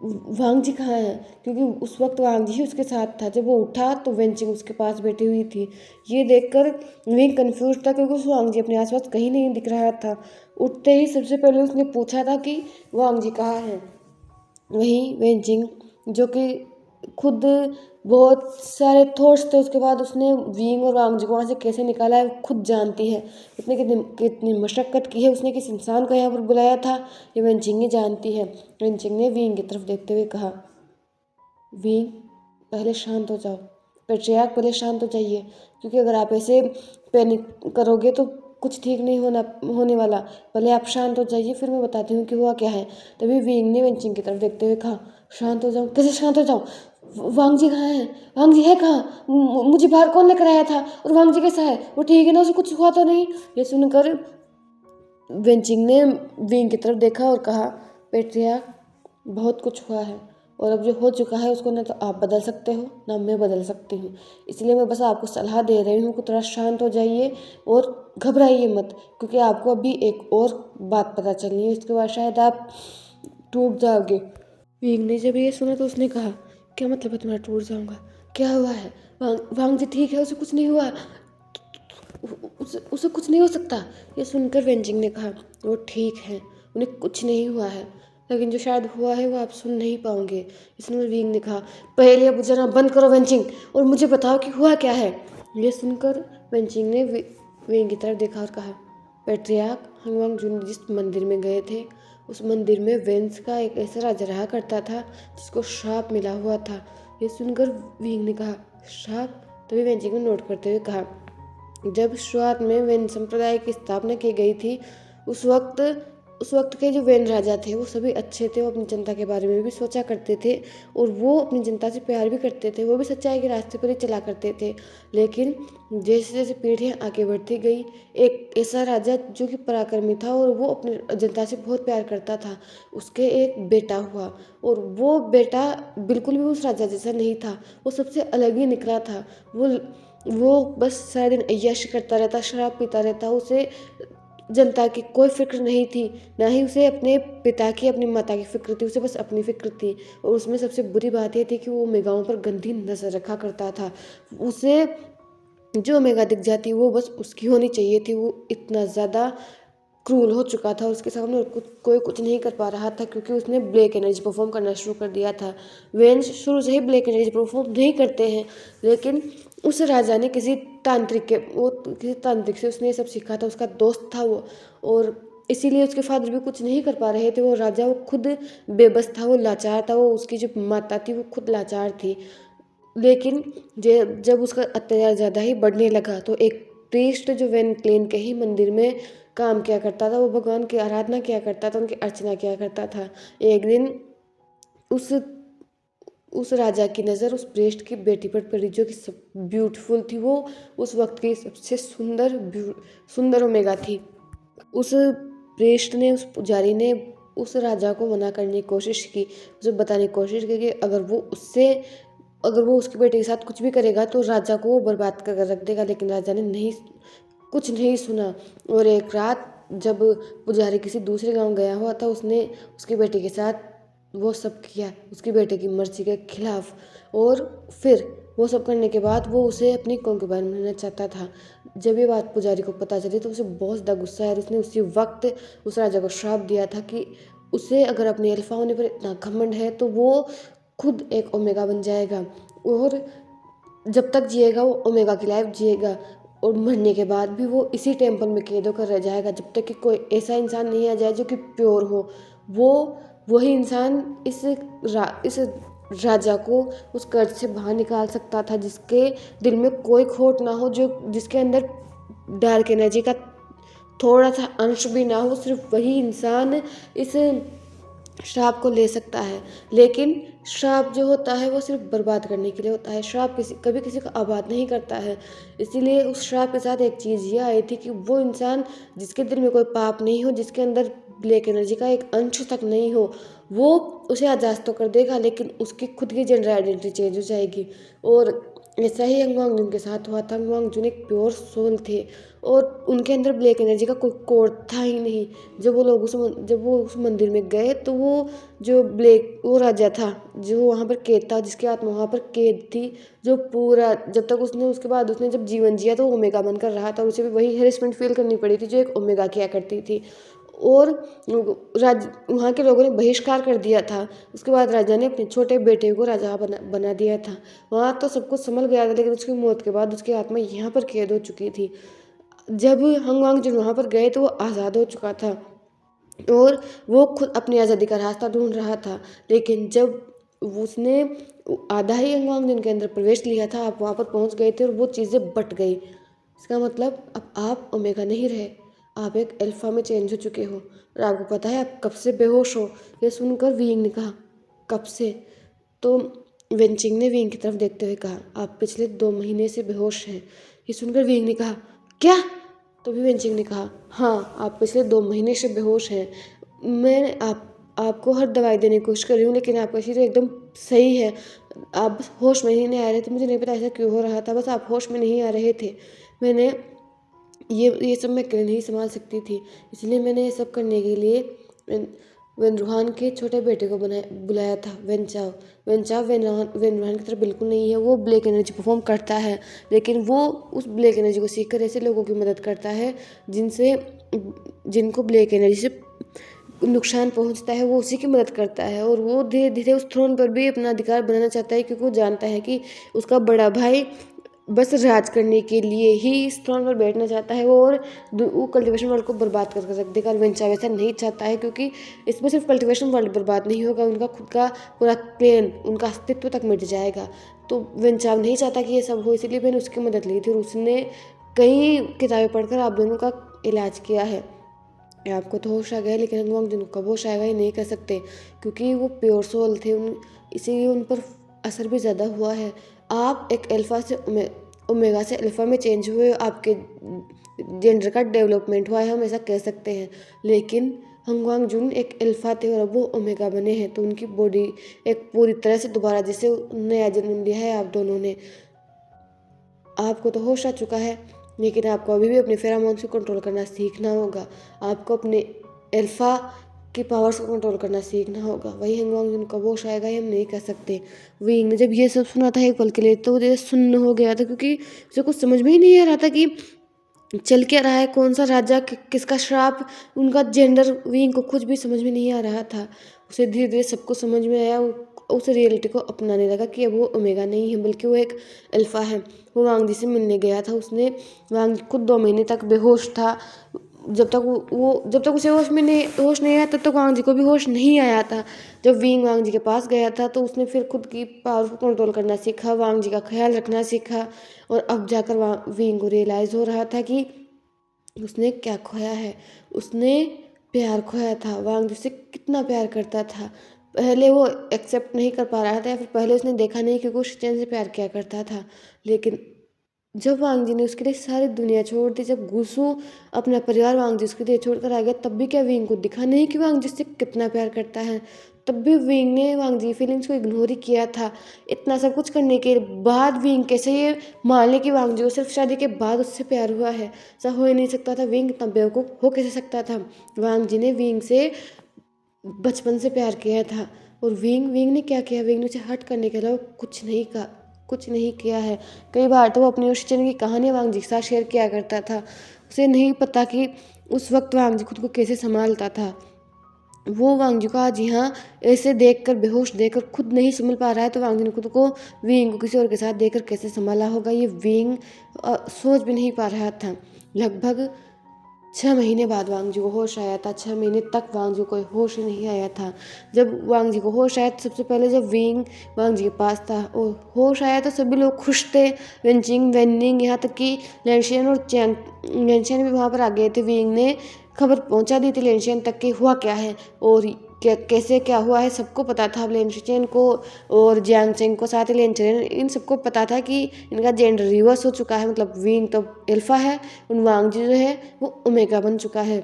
वांगजी कहाँ है, क्योंकि उस वक्त वांगजी ही उसके साथ था। जब वो उठा तो वेंचिंग उसके पास बैठी हुई थी। ये देखकर विंग कंफ्यूज था क्योंकि उस वांगजी अपने आसपास कहीं नहीं दिख रहा था। उठते ही सबसे पहले उसने पूछा था कि वांगजी कहाँ है। वहीं वेंचिंग जो कि खुद बहुत सारे थॉट्स थे, उसके बाद उसने विंग और वांगजी को वहाँ से कैसे निकाला है खुद जानती है। उसने कितनी मशक्क़त की है, उसने किस इंसान को यहाँ पर बुलाया था, ये वेंचिंग ही जानती है। वेंचिंग ने विंग की तरफ देखते हुए कहा, विंग पहले शांत हो जाओ, पेट्रियार्क पहले शांत हो जाइए, क्योंकि अगर आप ऐसे पैनिक करोगे तो कुछ ठीक नहीं होने वाला। पहले आप शांत हो जाइए, फिर मैं बताती हूँ कि हुआ क्या है। तभी विंग ने वेंचिंग की तरफ देखते हुए कहा, शांत हो जाऊँ? कैसे शांत हो जाऊँ? वांग जी कहाँ है? वांग जी है कहाँ? मुझे बाहर कौन लेकर आया था? और वांग जी कैसा है? वो ठीक है ना? उसे कुछ हुआ तो नहीं? ये सुनकर वेंचिंग ने विंग की तरफ देखा और कहा, पेट्रियार्क, बहुत कुछ हुआ है और अब जो हो चुका है उसको ना तो आप बदल सकते हो ना मैं बदल सकती हूँ। इसलिए मैं बस आपको सलाह दे रही हूँ कि थोड़ा शांत हो जाइए और घबराइए मत, क्योंकि आपको अभी एक और बात पता चलनी है, इसके बाद शायद आप टूट जाओगे। विंग ने जब ये सुना तो उसने कहा, क्या मतलब है तुम्हारा टूट जाऊंगा? क्या हुआ है? वांग जी ठीक है, उसे कुछ नहीं हुआ, उसे कुछ नहीं हो सकता। ये सुनकर वेंजिंग ने कहा, वो ठीक है, उन्हें कुछ नहीं हुआ है, लेकिन जो शायद हुआ है वो आप सुन नहीं पाओगे। इसलिए विंग ने कहा, पहले अब जरा बंद करो वेंचिंग और मुझे बताओ कि हुआ क्या है। ये सुनकर वेंचिंग ने विंग की तरफ देखा और कहा, पेट्रियार्क, हंगवांग जून जिस मंदिर में गए थे उस मंदिर में वेंस का एक ऐसा राजा रहा करता था जिसको श्राप मिला हुआ था। ये सुनकर विंग ने कहा, श्राप? तभी वेंचिंग ने नोट करते हुए कहा, जब शुरुआत में वेन संप्रदाय की स्थापना की गई थी उस वक्त के जो वेन राजा थे वो सभी अच्छे थे, वो अपनी जनता के बारे में भी सोचा करते थे और वो अपनी जनता से प्यार भी करते थे, वो भी सच्चाई के रास्ते पर ही चला करते थे। लेकिन जैसे जैसे पीढ़ियाँ आगे बढ़ती गई, एक ऐसा राजा जो कि पराक्रमी था और वो अपनी जनता से बहुत प्यार करता था, उसके एक बेटा हुआ और वो बेटा बिल्कुल भी उस राजा जैसा नहीं था, वो सबसे अलग ही निकला था। वो बस सारा दिन अय्याशी करता रहता, शराब पीता रहता, उसे जनता की कोई फिक्र नहीं थी, ना ही उसे अपने पिता की अपनी माता की फिक्र थी, उसे बस अपनी फिक्र थी। और उसमें सबसे बुरी बात यह थी कि वो मेगाओं पर गंदी नजर रखा करता था। उसे जो मेगा दिख जाती वो बस उसकी होनी चाहिए थी। वो इतना ज़्यादा क्रूल हो चुका था, उसके सामने और कोई कुछ नहीं कर पा रहा था, क्योंकि उसने ब्लैक एनर्जी परफॉर्म करना शुरू कर दिया था। वेंस शुरू से ही ब्लैक एनर्जी परफॉर्म नहीं करते हैं, लेकिन उस राजा ने किसी तांत्रिक से उसने ये सब सीखा था, उसका दोस्त था वो, और इसीलिए उसके फादर भी कुछ नहीं कर पा रहे थे। वो राजा वो खुद बेबस था, वो लाचार था, वो उसकी जो माता थी वो खुद लाचार थी। लेकिन जब उसका अत्याचार ज़्यादा ही बढ़ने लगा तो एक प्रीस्ट जो वेन क्लेन के ही मंदिर में काम किया करता था, वो भगवान की आराधना किया करता था, उनकी अर्चना किया करता था। एक दिन उस उस राजा की नज़र उस प्रेस्ट की बेटी पर पड़ी, जो कि सब ब्यूटीफुल थी। वो उस वक्त की सबसे सुंदर ओमेगा थी। उस प्रेस्ट ने, उस पुजारी ने उस राजा को मना करने की कोशिश की, उसे बताने की कोशिश की कि अगर वो उसकी बेटे के साथ कुछ भी करेगा तो राजा को वो बर्बाद कर रख देगा। लेकिन राजा ने कुछ नहीं सुना। और एक रात जब पुजारी किसी दूसरे गांव गया हुआ था, उसने उसकी बेटी के साथ वो सब किया, उसकी बेटे की मर्जी के खिलाफ। और फिर वो सब करने के बाद वो उसे अपनी कॉन्क्यूबाइन बनाना चाहता था। जब ये बात पुजारी को पता चली तो उसे बहुत ज़्यादा गुस्सा आया और उसने उसी वक्त उस राजा को श्राप दिया था कि उसे अगर अपने अल्फा होने पर इतना घमंड है तो वो खुद एक ओमेगा बन जाएगा और जब तक जिएगा वो ओमेगा की लाइफ जिएगा, और मरने के बाद भी वो इसी टेम्पल में कैद होकर रह जाएगा जब तक कि कोई ऐसा इंसान नहीं आ जाए जो कि प्योर हो। वो वही इंसान इस राजा को उस कर्ज से बाहर निकाल सकता था, जिसके दिल में कोई खोट ना हो, जिसके अंदर डार्क एनर्जी का थोड़ा सा अंश भी ना हो। सिर्फ वही इंसान इस श्राप को ले सकता है। लेकिन श्राप जो होता है वो सिर्फ बर्बाद करने के लिए होता है। श्राप कभी किसी का आबाद नहीं करता है। इसीलिए उस श्राप के साथ एक चीज़ ये आई थी कि वो इंसान जिसके दिल में कोई पाप नहीं हो, जिसके अंदर ब्लैक एनर्जी का एक अंश तक नहीं हो, वो उसे आजाद तो कर देगा, लेकिन उसकी खुद की जेंडर आइडेंटिटी चेंज हो जाएगी। और ऐसा ही अंगवांग जुन के साथ हुआ था। अंगवांग जुन एक प्योर सोल थे और उनके अंदर ब्लैक एनर्जी का कोई कोड था ही नहीं। जब वो उस मंदिर में गए तो वो राजा था जो वहाँ पर कैद था, जिसकी आत्मा वहाँ पर कैद थी, जो पूरा जब तक उसके बाद उसने जब जीवन जिया तो वो ओमेगा बनकर रहा था। उसे भी वही हेरेसमेंट फील करनी पड़ी थी जो एक ओमेगा किया करती थी। और वहाँ के लोगों ने बहिष्कार कर दिया था। उसके बाद राजा ने अपने छोटे बेटे को राजा बना दिया था। वहाँ तो सब कुछ संभल गया था, लेकिन उसकी मौत के बाद उसकी आत्मा यहाँ पर कैद हो चुकी थी। जब हंगवांग जुन वहाँ पर गए तो वो आज़ाद हो चुका था और वो खुद अपनी आज़ादी का रास्ता ढूंढ रहा था। लेकिन जब उसने आधा ही अंगांग जिनके अंदर प्रवेश लिया था, आप वहाँ पर पहुँच गए थे और वो चीज़ें बट गई। इसका मतलब अब आप ओमेगा नहीं रहे, आप एक अल्फा में चेंज हो चुके हो और आपको पता है आप कब से बेहोश हो। ये सुनकर विंग ने कहा, कब से? तो वेनचिंग ने विंग की तरफ देखते हुए कहा, आप पिछले 2 महीने से बेहोश हैं। ये सुनकर विंग ने कहा, क्या? तो भी वेनचिंग ने कहा, हाँ, आप पिछले 2 महीने से बेहोश हैं। मैं आपको हर दवाई देने की कोशिश कर रही हूँ, लेकिन आपका शरीर एकदम सही है। आप बस होश में ही नहीं आ रहे थे। मुझे नहीं पता ऐसा क्यों हो रहा था, बस आप होश में नहीं आ रहे थे। मैंने ये सब मैं अकेले नहीं संभाल सकती थी, इसलिए मैंने ये सब करने के लिए वेनरूहान के छोटे बेटे को बुलाया था, वेनचाओ। वेनचाओ वेनरूहान की तरह बिल्कुल नहीं है। वो ब्लैक एनर्जी परफॉर्म करता है, लेकिन वो उस ब्लैक एनर्जी को सीखकर ऐसे लोगों की मदद करता है जिनको ब्लैक एनर्जी से नुकसान पहुंचता है, वो उसी की मदद करता है। और वो धीरे धीरे उस थ्रोन पर भी अपना अधिकार बनाना चाहता है, क्योंकि वो जानता है कि उसका बड़ा भाई बस राज करने के लिए ही इस थ्रोन पर बैठना चाहता है। वो कल्टीवेशन वर्ल्ड को बर्बाद कर रख देगा। वेंचा वैसा नहीं चाहता है, क्योंकि इसमें सिर्फ कल्टीवेशन वर्ल्ड बर्बाद नहीं होगा, उनका खुद का पूरा क्लेन, उनका अस्तित्व तक मिट जाएगा। तो वेंचाव नहीं चाहता कि ये सब हो, इसीलिए मैंने उसकी मदद ली थी और उसने कई किताबें पढ़कर आप दोनों का इलाज किया है। आपको तो होश आ गया, लेकिन अंगवांग जिनको कब होश आएगा ये नहीं कह सकते, क्योंकि वो प्योर सोल थे, इसीलिए उन पर असर भी ज़्यादा हुआ है। आप एक अल्फ़ा से ओमेगा से अल्फ़ा में चेंज हुए, आपके जेंडर का डेवलपमेंट हुआ है, हम ऐसा कह सकते हैं। लेकिन हंगवांग जुन एक अल्फ़ा थे और अब वो ओमेगा बने हैं, तो उनकी बॉडी एक पूरी तरह से दोबारा जैसे नया जन्म लिया है आप दोनों ने। आपको तो होश आ चुका है, लेकिन आपको अभी भी अपने फेरामोन्स को कंट्रोल करना सीखना होगा। आपको अपने अल्फ़ा की पावर्स को कंट्रोल करना सीखना होगा। वही हंगवांग जिनको होश आएगा ये हम नहीं कह सकते। विंग ने जब ये सब सुना था एक पल के लिए, तो वो जैसे सुन्न हो गया था, क्योंकि उसे कुछ समझ में ही नहीं आ रहा था कि चल क्या रहा है, कौन सा राजा किसका श्राप, उनका जेंडर विंग को कुछ भी समझ में नहीं आ रहा था। उसे धीरे धीरे सब कुछ समझ में आया। उस रियलिटी को अपनाने लगा कि अब वो ओमेगा नहीं है, बल्कि वो एक अल्फ़ा है। वो वांग जी से मिलने गया था। उसने वांग खुद 2 महीने तक बेहोश था। जब तक उसे होश नहीं आया, तब तक वांग जी को भी होश नहीं आया था। जब विंग वांग जी के पास गया था, तो उसने फिर खुद की पावर को कंट्रोल करना सीखा, वांग जी का ख्याल रखना सीखा। और अब जाकर विंग को रियलाइज़ हो रहा था कि उसने क्या खोया है। उसने प्यार खोया था। वांग जिससे कितना प्यार करता था, पहले वो एक्सेप्ट नहीं कर पा रहा था, या फिर पहले उसने देखा नहीं कि वो शिचेन से प्यार क्या करता था। लेकिन जब वांग जी ने उसके लिए सारी दुनिया छोड़ दी, जब गुसू अपना परिवार वांग जी उसके लिए छोड़कर आ गया, तब भी क्या विंग को दिखा नहीं कि वांग जी से कितना प्यार करता है। तब भी विंग ने वांग जी फीलिंग्स को इग्नोर ही किया था। इतना सब कुछ करने के बाद विंग कैसे ये मान ले कि वांग जी को सिर्फ शादी के बाद उससे प्यार हुआ है? ऐसा हो ही नहीं सकता था। विंग इतना बेवकूफ़ हो कैसे सकता था? वांग जी ने विंग से बचपन से प्यार किया था। और विंग विंग ने क्या किया? विंग ने उसे हर्ट करने के अलावा कुछ नहीं किया है। कई बार तो वो अपनी और शिचन की कहानियाँ वांग जी के साथ शेयर किया करता था। उसे नहीं पता कि उस वक्त वांग जी खुद को कैसे संभालता था। वो वांग जी को आज यहाँ ऐसे देखकर, बेहोश देखकर खुद नहीं संभल पा रहा है, तो वांग जी ने खुद को विंग को किसी और के साथ देखकर कैसे संभाला होगा, ये विंग सोच भी नहीं पा रहा था। लगभग 6 महीने बाद वांग जी को होश आया था। 6 महीने तक वांग जी को कोई होश ही नहीं आया था। जब वांग जी को होश आया, तो सबसे पहले जब विंग वांग जी के पास था और होश आया, तो सभी लोग खुश थे। वेनचिंग, वेननिंग, यहाँ तक कि लेंशियन और चैंग लेंशियन भी वहाँ पर आ गए थे। विंग ने खबर पहुँचा दी थी लेंशियन तक कि हुआ क्या है और कैसे क्या हुआ है, सबको पता था। लेंशियन को और जियांग चेंग को, साथ ही लेंशियन, इन सबको पता था कि इनका जेंडर रिवर्स हो चुका है। मतलब विंग तो अल्फा है, वांग जी जो है वो ओमेगा बन चुका है।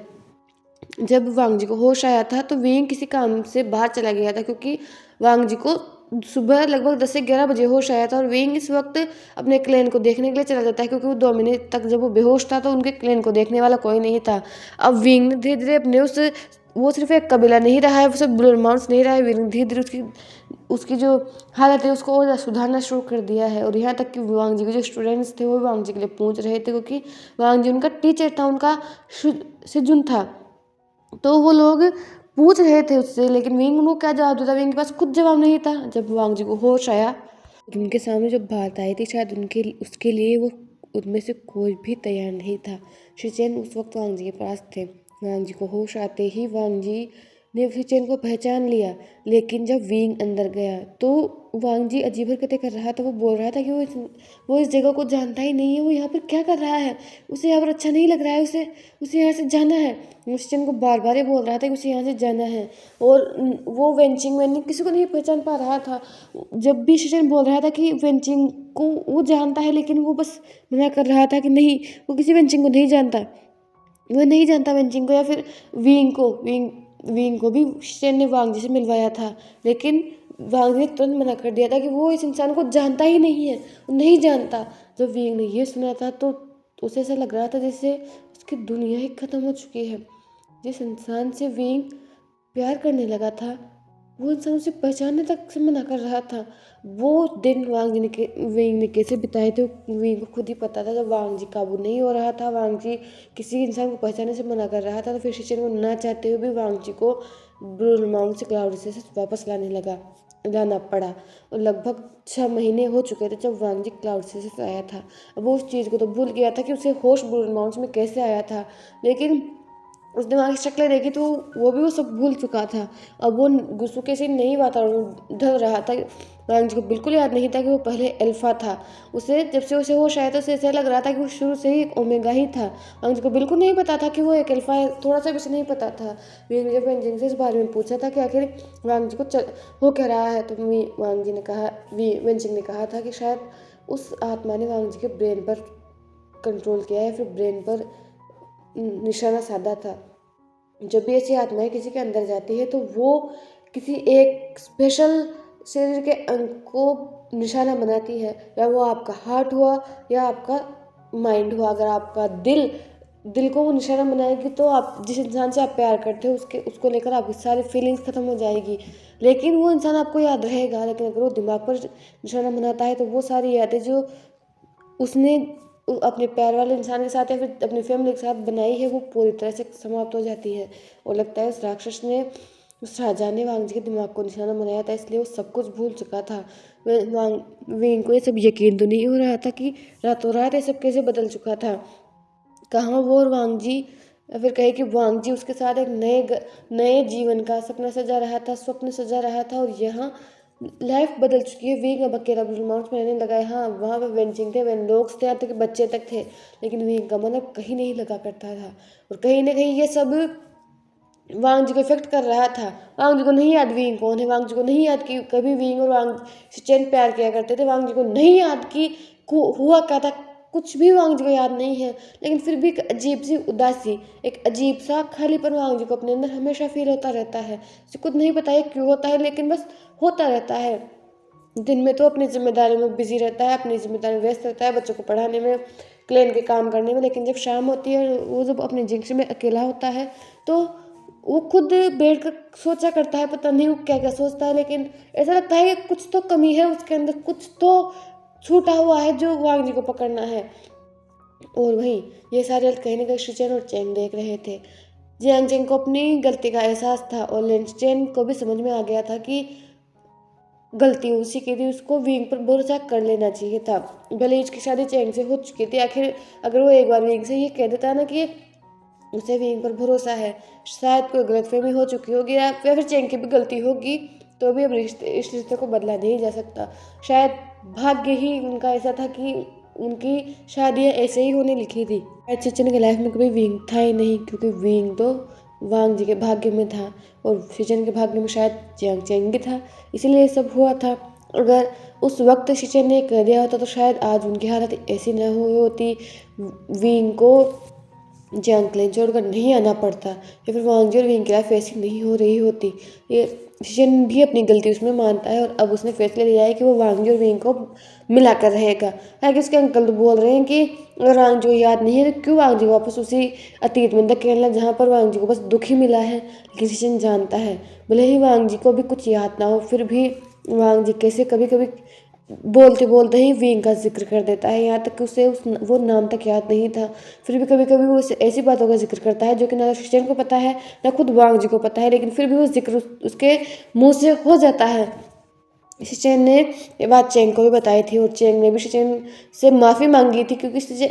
जब वांग जी को होश आया था, तो विंग किसी काम से बाहर चला गया था, क्योंकि वांग जी को सुबह लगभग 10 से 11 बजे होश आया था। और विंग इस वक्त अपने क्लेन को देखने के लिए चला जाता है, क्योंकि वो 2 महीने तक जब वो बेहोश था, तो उनके क्लेन को देखने वाला कोई नहीं था। अब विंग ने धीरे धीरे अपने वो सिर्फ एक कबीला नहीं रहा है, वो सिर्फ ब्लू माउंट्स नहीं रहा है। विंग धीरे धीरे उसकी जो हालत है उसको और ज़्यादा सुधारना शुरू कर दिया है। और यहाँ तक कि वांग जी के जो स्टूडेंट्स थे, वो वांग जी के लिए पूछ रहे थे, क्योंकि वांग जी उनका टीचर था, उनका सिजुन था। तो वो लोग पूछ रहे थे उससे, लेकिन विंग उनको क्या जवाब देता? विंग के पास खुद जवाब नहीं था। जब वांग जी को होश आया, उनके सामने जब बात आई थी, शायद उसके लिए वो उनमें से कोई भी तैयार नहीं था। शिचेन उस वक्त वांग जी के पास थे। वांग जी को होश आते ही वांग जी ने शिचेन को पहचान लिया। लेकिन जब विंग अंदर गया तो वांग जी अजीब हरकतें कर रहा था। वो बोल रहा था कि वो इस जगह को जानता ही नहीं है, वो यहाँ पर क्या कर रहा है, उसे यहाँ पर अच्छा नहीं लग रहा है, उसे यहाँ से जाना है। वो शिचेन को बार बार ये बोल रहा था कि उसे यहाँ से जाना है। और वो वेंचिंग वेंचिंग किसी को नहीं पहचान पा रहा था। जब भी शिचेन बोल रहा था कि वेंचिंग को वो जानता है, लेकिन वो बस मना कर रहा था कि नहीं, वो किसी वेंचिंग को नहीं जानता। वो नहीं जानता वेंचिंग को या फिर विंग को भी शेन ने वांग जी से मिलवाया था। लेकिन वांग जी ने तुरंत मना कर दिया था कि वो इस इंसान को जानता ही नहीं है, वो नहीं जानता। जब विंग ने ये सुना था तो उसे ऐसा लग रहा था जैसे उसकी दुनिया ही खत्म हो चुकी है। जिस इंसान से विंग प्यार करने लगा था, वो इंसान उसे पहचानने तक से मना कर रहा था। वो दिन विंग ने कैसे बिताए थे विंग को खुद ही पता था। जब वांग जी काबू नहीं हो रहा था, वांग जी किसी इंसान को पहचानने से मना कर रहा था, तो फिर शिचेन को ना चाहते हुए भी वांग जी को ब्लू माउंट से क्लाउड से वापस लाना पड़ा। और लगभग 6 महीने हो चुके थे जब वांग जी क्लाउड से आया था। अब वो उस चीज़ को तो भूल गया था कि उसे होश ब्लू माउंट में कैसे आया था, लेकिन उसने वहाँ की शक्लें देखी तो वो सब भूल चुका था। अब वो गुस्सुके से नई वातावरण ढल रहा था। वांग जी को बिल्कुल याद नहीं था कि वो पहले अल्फा था। उसे जब से उसे होश आया तो उसे ऐसा लग रहा था कि वो शुरू से ही एक ओमेगा ही था। वांग जी को बिल्कुल नहीं पता था कि वो एक अल्फा है, थोड़ा सा भी उसे नहीं पता था। वीर ने जब वेंजिंग से इस बारे में पूछा था कि आखिर वांग जी को हो क्या रहा है, तो वांग जी ने कहा वेंजिंग ने कहा था कि शायद उस आत्मा ने वांग जी के ब्रेन पर कंट्रोल किया या फिर ब्रेन पर निशाना साधा था। जब भी ऐसी आत्माएं किसी के अंदर जाती है तो वो किसी एक स्पेशल शरीर के अंग को निशाना बनाती है, या वो आपका हार्ट हुआ या आपका माइंड हुआ। अगर आपका दिल को वो निशाना बनाएगी तो आप जिस इंसान से आप प्यार करते हो उसको लेकर आपकी सारी फीलिंग्स खत्म हो जाएगी, लेकिन वो इंसान आपको याद रहेगा। लेकिन अगर वो दिमाग पर निशाना बनाता है तो वो सारी यादें जो उसने अपने प्यार वाले इंसान के साथ या फिर अपनी फैमिली के साथ बनाई है वो पूरी तरह से समाप्त हो जाती है। और लगता है उस राजा ने वांग जी के दिमाग को निशाना बनाया था, इसलिए वो सब कुछ भूल चुका था। विंग को ये सब यकीन तो नहीं हो रहा था कि रातों रात ये सब कैसे बदल चुका था। कहाँ वो और वांग जी, या फिर कहे कि वांग जी उसके साथ एक नए जीवन का सपना सजा रहा था, स्वप्न सजा रहा था, और यहाँ लाइफ बदल चुकी है। विंग अब अकेला ब्लू माउंट में रहने लगा है। हाँ, वहाँ पर वेंचिंग थे, वन लोग थे, यहाँ तक कि बच्चे तक थे, लेकिन विंग का मन अब कहीं नहीं लगा करता था। और कहीं ना कहीं ये सब वांग जी को इफेक्ट कर रहा था। वांग जी को नहीं याद विंग कौन है, वांग जी को नहीं याद कि कभी विंग और वांग शिचेन प्यार किया करते थे। वांग जी को नहीं याद कि हुआ क्या था, कुछ भी वांग जी को याद नहीं है। लेकिन फिर भी एक अजीब सी उदासी, एक अजीब सा खालीपन वांग जी को अपने अंदर हमेशा फील होता रहता है। उसे खुद नहीं पता है क्यों होता है, लेकिन बस होता रहता है। दिन में तो अपनी जिम्मेदारियों में बिजी रहता है, अपनी जिम्मेदारी में व्यस्त रहता है, बच्चों को पढ़ाने में, क्लेन के काम करने में। लेकिन जब शाम होती है, वो जब अपने जिंक्शन में अकेला होता है तो वो खुद बैठ कर सोचा करता है, पता नहीं वो क्या क्या सोचता है, लेकिन ऐसा लगता है कि कुछ तो कमी है उसके अंदर, कुछ तो छूटा हुआ है जो वांग जी को पकड़ना है। और वहीं ये सारे कहीं ना कहीं शिचेन और चेंग देख रहे थे। जियांग चेंग को अपनी गलती का एहसास था और लिंचेन को भी समझ में आ गया था कि गलती उसी की थी, उसको विंग पर भरोसा कर लेना चाहिए था। भले ही उसकी शादी चेंग से हो चुकी थी, आखिर अगर वो एक बार विंग से ये कह देता ना कि उसे विंग पर भरोसा है, शायद कोई गलतफहमी हो चुकी होगी या फिर चेंग की भी गलती होगी, तो भी अब इस रिश्ते को बदला नहीं जा सकता। शायद भाग्य ही उनका ऐसा था कि उनकी शादियाँ ऐसे ही होने लिखी थी। शायद सचिन के लाइफ में कभी विंग था ही नहीं, क्योंकि विंग तो वांग जी के भाग्य में था और शिचेन के भाग्य में शायद जियांग चेंग भी था, इसीलिए ये सब हुआ था। अगर उस वक्त शिचेन ने कह दिया होता तो शायद आज उनकी हालत ऐसी न हुई होती। विंग को जियांग क्लेन छोड़कर नहीं आना पड़ता, या फिर वांग जी और विंग की लाइफ ऐसी नहीं हो रही होती। ये शिचेन भी अपनी गलती उसमें मानता है और अब उसने फैसला लिया है कि वो वांग जी और विंग को मिलाकर रहेगा। हालांकि उसके अंकल तो बोल रहे हैं कि अगर वांग जी को याद नहीं है तो क्यों वांग जी वापस उसी अतीत में धकेलना जहाँ पर वांग जी को बस दुख ही मिला है। लेकिन शिचेन जानता है भले ही वांग जी को भी कुछ याद ना हो, फिर भी वांग जी कैसे कभी कभी बोलते बोलते ही विंग का जिक्र कर देता है, यहाँ तक कि उसे वो नाम तक याद नहीं था। फिर भी कभी कभी वो ऐसी बातों का जिक्र करता है जो कि ना शिचेन को पता है ना खुद वांग जी को पता है, लेकिन फिर भी वो जिक्र उसके मुंह से हो जाता है। शिचेन ने ये बात चेंग को भी बताई थी और चेंग ने भी शिचेन से माफ़ी मांगी थी, क्योंकि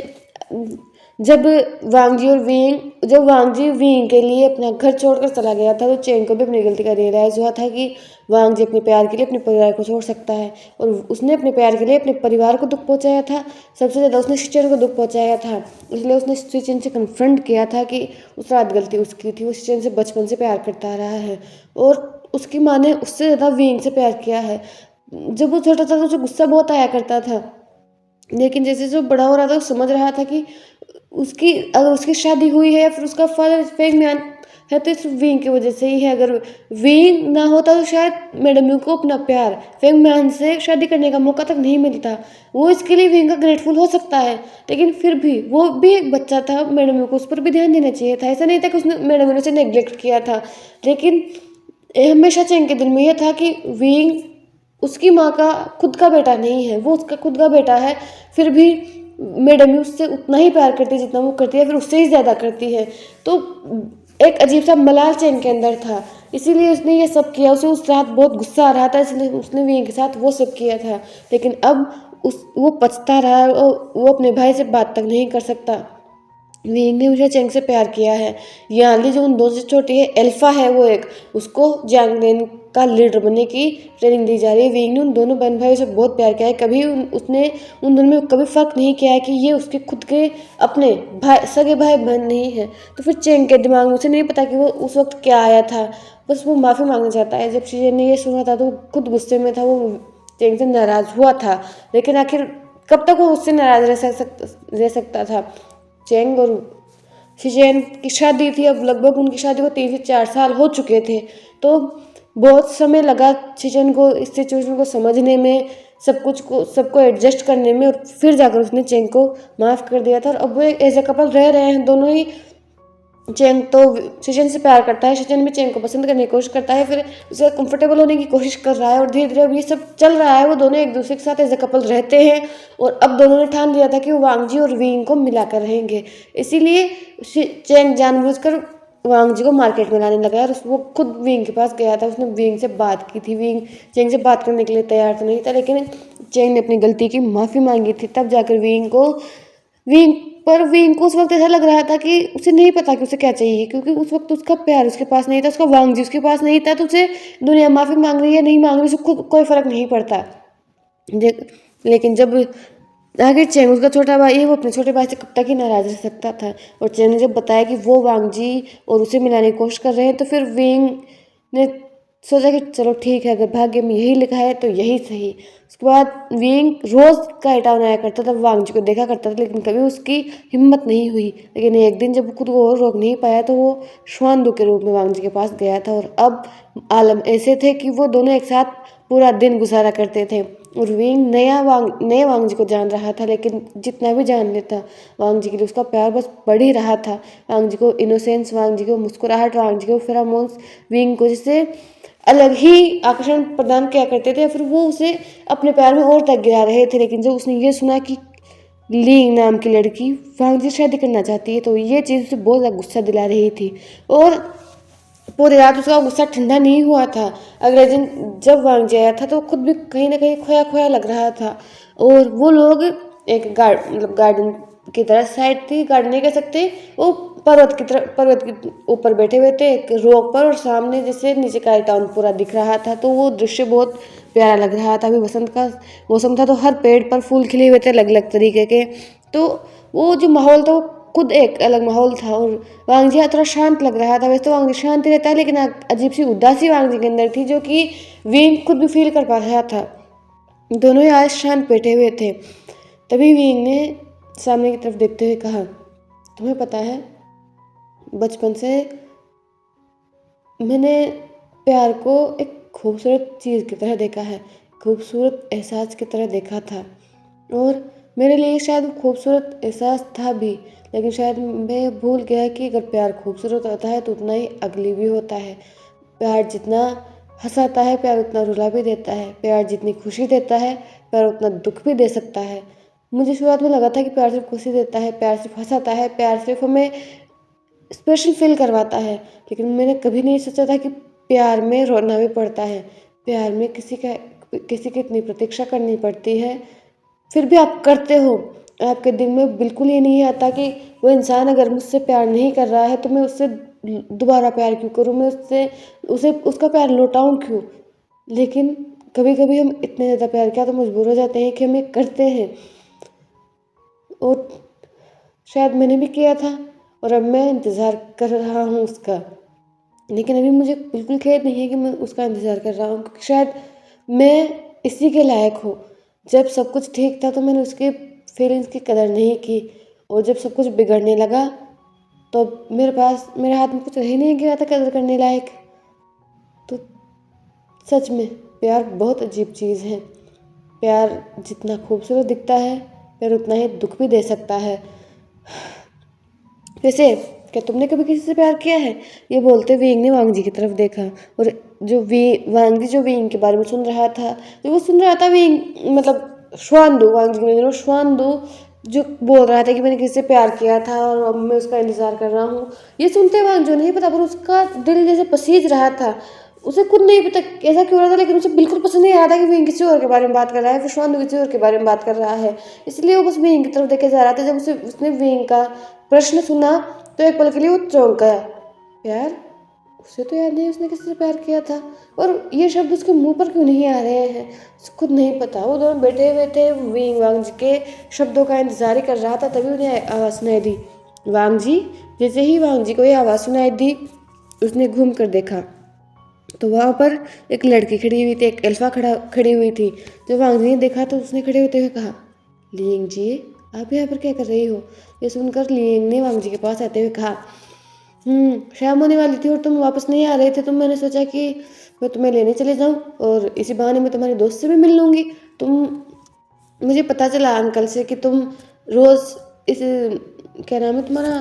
जब वांग जी विंग के लिए अपना घर छोड़कर चला गया था, तो चेंग को भी अपनी गलती का रियलाइज़ हुआ था कि वांग जी अपने प्यार के लिए अपने परिवार को छोड़ सकता है, और उसने अपने प्यार के लिए अपने परिवार को दुख पहुंचाया था। सबसे ज़्यादा उसने शिचेन को दुख पहुंचाया था, इसलिए उसने शिचेन से कन्फ्रंट किया था कि उस रात गलती उसकी थी। वो शिचेन से बचपन से प्यार करता रहा है, और उसकी माँ ने उससे ज़्यादा विंग से प्यार किया है। जब वो छोटा था तो उसे गुस्सा बहुत आया करता था, लेकिन जैसे जो बड़ा हो रहा था, वो समझ रहा था कि अगर उसकी शादी हुई है या फिर उसका फादर फेंग मैन है तो सिर्फ विंग की वजह से ही है। अगर विंग ना होता तो शायद मैडम यू को अपना प्यार फेंग मैन से शादी करने का मौका तक नहीं मिलता। वो इसके लिए विंग का ग्रेटफुल हो सकता है, लेकिन फिर भी वो भी एक बच्चा था, मैडम यू को उस पर भी ध्यान देना चाहिए था। ऐसा नहीं था कि उसने मैडम यू ने उसे नेग्लेक्ट किया था, लेकिन हमेशा चेंग के दिल में यह था कि विंग उसकी माँ का खुद का बेटा नहीं है, वो उसका खुद का बेटा है। फिर भी मैडम यू उससे उतना ही प्यार करती है जितना वो करती है, फिर उससे ही ज़्यादा करती है। तो एक अजीब सा मलाल चैन के अंदर था, इसीलिए उसने ये सब किया। उसे उस रात बहुत गुस्सा आ रहा था, इसलिए उसने विंग के साथ वो सब किया था। लेकिन अब वो पछता रहा है, और वो अपने भाई से बात तक नहीं कर सकता। विंग ने मुझे चेंग से प्यार किया है। यानली जो उन दोनों से छोटी है, एल्फा है वो एक, उसको जैंगलिन का लीडर बनने की ट्रेनिंग दी जा रही है। विंग ने उन दोनों बहन भाइयों से बहुत प्यार किया है, कभी उसने उन दोनों में कभी फ़र्क नहीं किया है कि ये उसके खुद के अपने भाई, सगे भाई बहन नहीं है। तो फिर चेंग के दिमाग में उसे नहीं पता कि वो उस वक्त क्या आया था, बस वो माफ़ी मांगना चाहता है। जब शीजन ने ये सुना था तो वो खुद गुस्से में था, वो चेंग से नाराज़ हुआ था, लेकिन आखिर कब तक वो उससे नाराज़ रह सकता था। चेंग और शिजेन की शादी थी, अब लगभग उनकी शादी को 3 से 4 साल हो चुके थे। तो बहुत समय लगा शिजेन को इस सिचुएशन को समझने में, सबको एडजस्ट करने में, और फिर जाकर उसने चेंग को माफ़ कर दिया था। और अब वो एज ए कपल रह रहे हैं दोनों ही। चेंग तो शिजन से प्यार करता है, शिजन भी चेंग को पसंद करने की कोशिश करता है, फिर उसे कंफर्टेबल होने की कोशिश कर रहा है, और धीरे धीरे अब ये सब चल रहा है। वो दोनों एक दूसरे के साथ एज ए कपल रहते हैं, और अब दोनों ने ठान लिया था कि वो वांग जी और विंग को मिलाकर रहेंगे। इसीलिए चेंग जानबूझकर वांग जी को मार्केट में लाने लगा, और वो खुद विंग के पास गया था। उसने विंग से बात की थी, विंग चेंग से बात करने के लिए तैयार तो नहीं था, लेकिन चेंग ने अपनी गलती की माफ़ी मांगी थी। तब जाकर विंग को उस वक्त ऐसा लग रहा था कि उसे नहीं पता कि उसे क्या चाहिए, क्योंकि उस वक्त उसका प्यार उसके पास नहीं था, उसका वांग जी उसके पास नहीं था। तो उसे दुनिया माफ़ी मांग रही है नहीं मांग रही, उसे खुद कोई फ़र्क नहीं पड़ता। लेकिन जब आगे चेंग उसका छोटा भाई है, वो अपने छोटे भाई से कब तक ही नाराज़ रह सकता था। और चेंग ने जब बताया कि वो वांग जी और उसे मिलाने की कोशिश कर रहे हैं, तो फिर विंग ने सोचा कि चलो ठीक है, अगर भाग्य में यही लिखा है तो यही सही। उसके बाद विंग रोज़ का टाउन आया करता था, वांग जी को देखा करता था, लेकिन कभी उसकी हिम्मत नहीं हुई। लेकिन एक दिन जब खुद को और रोक नहीं पाया, तो वो श्वानदू के रूप में वांग जी के पास गया था। और अब आलम ऐसे थे कि वो दोनों एक साथ पूरा दिन गुजारा करते थे। और विंग नए वांग जी को जान रहा था, लेकिन जितना भी जान लेता, वांग जी के लिए उसका प्यार बस बढ़ ही रहा था। वांग जी को इनोसेंस, वांग जी को मुस्कुराहट, वांग जी को फेरोमोन्स विंग को जैसे अलग ही आकर्षण प्रदान किया करते थे, फिर वो उसे अपने प्यार में और तक गिरा रहे थे। लेकिन जब उसने ये सुना कि ली नाम की लड़की वांग जी शादी करना चाहती है, तो ये चीज़ उसे बहुत ज़्यादा गुस्सा दिला रही थी। और पूरी रात उसका गुस्सा ठंडा नहीं हुआ था। अगले दिन जब वांग जी आया था, तो खुद भी कहीं ना कहीं खोया खोया लग रहा था। और वो लोग एक गार्डन की तरह साइड थी, गार्डन नहीं कह सकते, वो पर्वत के ऊपर बैठे हुए थे एक रॉक पर, और सामने जैसे नीचे का टाउन पूरा दिख रहा था। तो वो दृश्य बहुत प्यारा लग रहा था। अभी बसंत का मौसम था, तो हर पेड़ पर फूल खिले हुए थे अलग अलग तरीके के। तो वो जो माहौल था, वो खुद एक अलग माहौल था। और वांग जी थोड़ा शांत लग रहा था। वैसे तो वांग जी शांत ही रहता है, लेकिन अजीब सी उदासी वांग जी के अंदर थी, जो कि विंग खुद भी फील कर पा रहा था। दोनों ही आज शांत बैठे हुए थे। तभी विंग ने सामने की तरफ देखते हुए कहा, तुम्हें पता है, बचपन से मैंने प्यार को एक खूबसूरत चीज़ की तरह देखा है, खूबसूरत एहसास की तरह देखा था। और मेरे लिए शायद वो खूबसूरत एहसास था भी, लेकिन शायद मैं भूल गया कि अगर प्यार खूबसूरत होता है तो उतना ही अगली भी होता है। प्यार जितना हंसाता है, प्यार उतना रुला भी देता है। प्यार जितनी खुशी देता है, प्यार उतना दुख भी दे सकता है। मुझे शुरुआत में लगा था कि प्यार सिर्फ खुशी देता है, प्यार सिर्फ हंसाता है, प्यार सिर्फ हमें स्पेशल फील करवाता है। लेकिन मैंने कभी नहीं सोचा था कि प्यार में रोना भी पड़ता है, प्यार में किसी की इतनी प्रतीक्षा करनी पड़ती है, फिर भी आप करते हो। आपके दिल में बिल्कुल ये नहीं आता कि वो इंसान अगर मुझसे प्यार नहीं कर रहा है तो मैं उससे दोबारा प्यार क्यों करूँ, मैं उसे उसका प्यार लौटाऊँ क्यों। लेकिन कभी कभी हम इतने ज़्यादा प्यार किया तो मजबूर हो जाते हैं कि हम ये करते हैं। और शायद मैंने भी किया था और अब मैं इंतज़ार कर रहा हूँ उसका। लेकिन अभी मुझे बिल्कुल खेद नहीं है कि मैं उसका इंतज़ार कर रहा हूँ, क्योंकि शायद मैं इसी के लायक हूँ। जब सब कुछ ठीक था तो मैंने उसके फीलिंग्स की कदर नहीं की, और जब सब कुछ बिगड़ने लगा तो मेरे हाथ में कुछ रह नहीं गया था कदर करने लायक। तो सच में प्यार बहुत अजीब चीज़ है। प्यार जितना खूबसूरत दिखता है, प्यार उतना ही दुख भी दे सकता है। वैसे क्या तुमने कभी किसी से प्यार किया है? ये बोलते वींग ने वांग जी की तरफ देखा, और वांग जी जो वींग के बारे में सुन रहा था, जो वो सुन रहा था वींग मतलब श्वानदू, वांग जी ने श्वानदू जो बोल रहा था कि मैंने किसी से प्यार किया था और अब मैं उसका इंतजार कर रहा हूँ। ये सुनते वांग जो नहीं पता, पर उसका दिल जैसे पसीज रहा था। उसे खुद नहीं पता ऐसा क्यों रहा था, लेकिन उसे बिल्कुल पसंद नहीं आ रहा था कि वींग किसी और के बारे में बात कर रहा है, फिर श्वानदू किसी और के बारे में बात कर रहा है। इसलिए वो बस वींग की तरफ देखे जा रहा था। जब उसने वींग का प्रश्न सुना तो एक पल के लिए वो चौंक गया। प्यार? उसे तो याद नहीं उसने किसी से प्यार किया था, और ये शब्द उसके मुंह पर क्यों नहीं आ रहे हैं, उसे खुद नहीं पता। वो दोनों बैठे हुए थे, वींग वांग जी के शब्दों का इंतजार ही कर रहा था। तभी उन्हें आवाज़ सुनाई दी, वांग जी। जैसे ही वांग जी को ये आवाज़ सुनाई दी, उसने घूम कर देखा तो वहाँ पर एक लड़की खड़ी हुई थी, एक एल्फा खड़ी हुई थी। जब वांग जी ने देखा तो उसने खड़े होते हुए कहा, लिंग जी आप यहाँ पर क्या कर रही हो? ये सुनकर लिंग ने वांग जी के पास आते हुए कहा, शाम होने वाली थी और तुम वापस नहीं आ रहे थे, तो मैंने सोचा कि मैं तुम्हें लेने चले जाऊँ और इसी बहाने मैं तुम्हारे दोस्त से भी मिल लूँगी। मुझे पता चला अंकल से कि तुम रोज़ इस क्या नाम है तुम्हारा,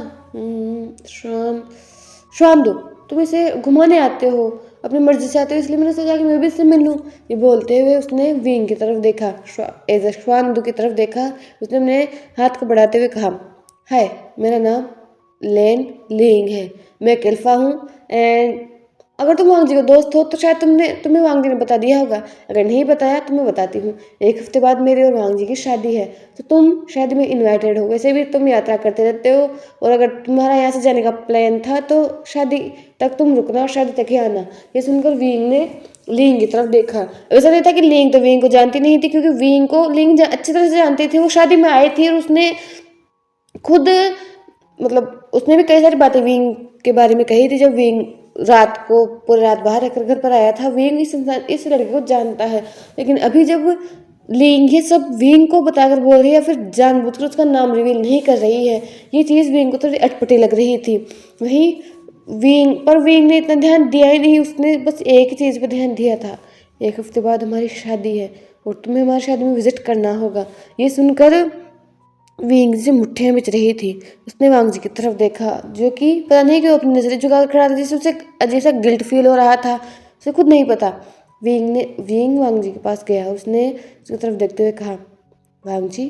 शांदो, तुम इसे घुमाने आते हो, अपनी मर्जी से आते हो, इसलिए मैंने सोचा कि मैं भी इससे मिल लूँ। ये बोलते हुए उसने विंग की तरफ देखा, श्वानदू की तरफ देखा। उसने अपने हाथ को बढ़ाते हुए कहा, हाय मेरा नाम लेन लिंग है, मैं एक अल्फा हूँ। एंड अगर तुम वांग जी का दोस्त हो तो शायद तुम्हें वांग जी ने बता दिया होगा। अगर नहीं बताया तो मैं बताती हूँ। एक हफ्ते बाद मेरी और वांग जी की शादी है, तो तुम शादी में इनवाइटेड हो। वैसे भी तुम यात्रा करते रहते हो, और अगर तुम्हारा यहाँ से जाने का प्लान था तो शादी तक तुम रुकना और शादी तक ही आना। ये सुनकर वींग ने लिंग की तरफ देखा। ऐसा नहीं था कि लिंग तो वींग को जानती नहीं थी, क्योंकि वींग को लिंग अच्छी तरह से जानती थी। वो शादी में आई थी और उसने खुद मतलब उसने भी कई सारी बातें विंग के बारे में कही थी। जब विंग रात को पूरी रात बाहर रहकर घर पर आया था, विंग इस लड़के को जानता है। लेकिन अभी जब लिंग ये सब विंग को बताकर बोल रही है, फिर जानबूझकर उसका नाम रिवील नहीं कर रही है, ये चीज़ विंग को थोड़ी अटपटी लग रही थी। वहीं विंग ने इतना ध्यान दिया ही नहीं, उसने बस एक ही चीज़ पर ध्यान दिया था, एक हफ्ते बाद हमारी शादी है और तुम्हें हमारी शादी में विजिट करना होगा। ये सुनकर विंग से मुट्ठियाँ बिछ रही थी। उसने वांग जी की तरफ देखा, जो कि पता नहीं क्यों अपनी नजरें झुका कर खड़ा था, जिससे उसे अजीब सा गिल्ट फील हो रहा था, उसे खुद नहीं पता। विंग वांग जी के पास गया, उसने उसकी तरफ देखते हुए कहा, वांग जी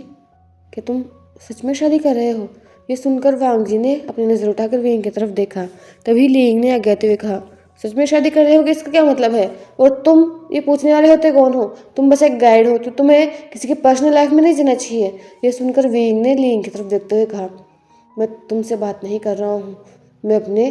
क्या तुम सच में शादी कर रहे हो? ये सुनकर वांग जी ने अपनी नज़र उठाकर विंग की तरफ देखा। तभी लिंग ने आज्ञाते हुए कहा, सच में शादी कर रहे हो कि इसका क्या मतलब है? और तुम ये पूछने वाले होते कौन हो? तुम बस एक गाइड हो, तो तुम्हें किसी की पर्सनल लाइफ में नहीं जाना चाहिए। ये सुनकर विंग ने लिंग की तरफ देखते हुए कहा, मैं तुमसे बात नहीं कर रहा हूँ, मैं अपने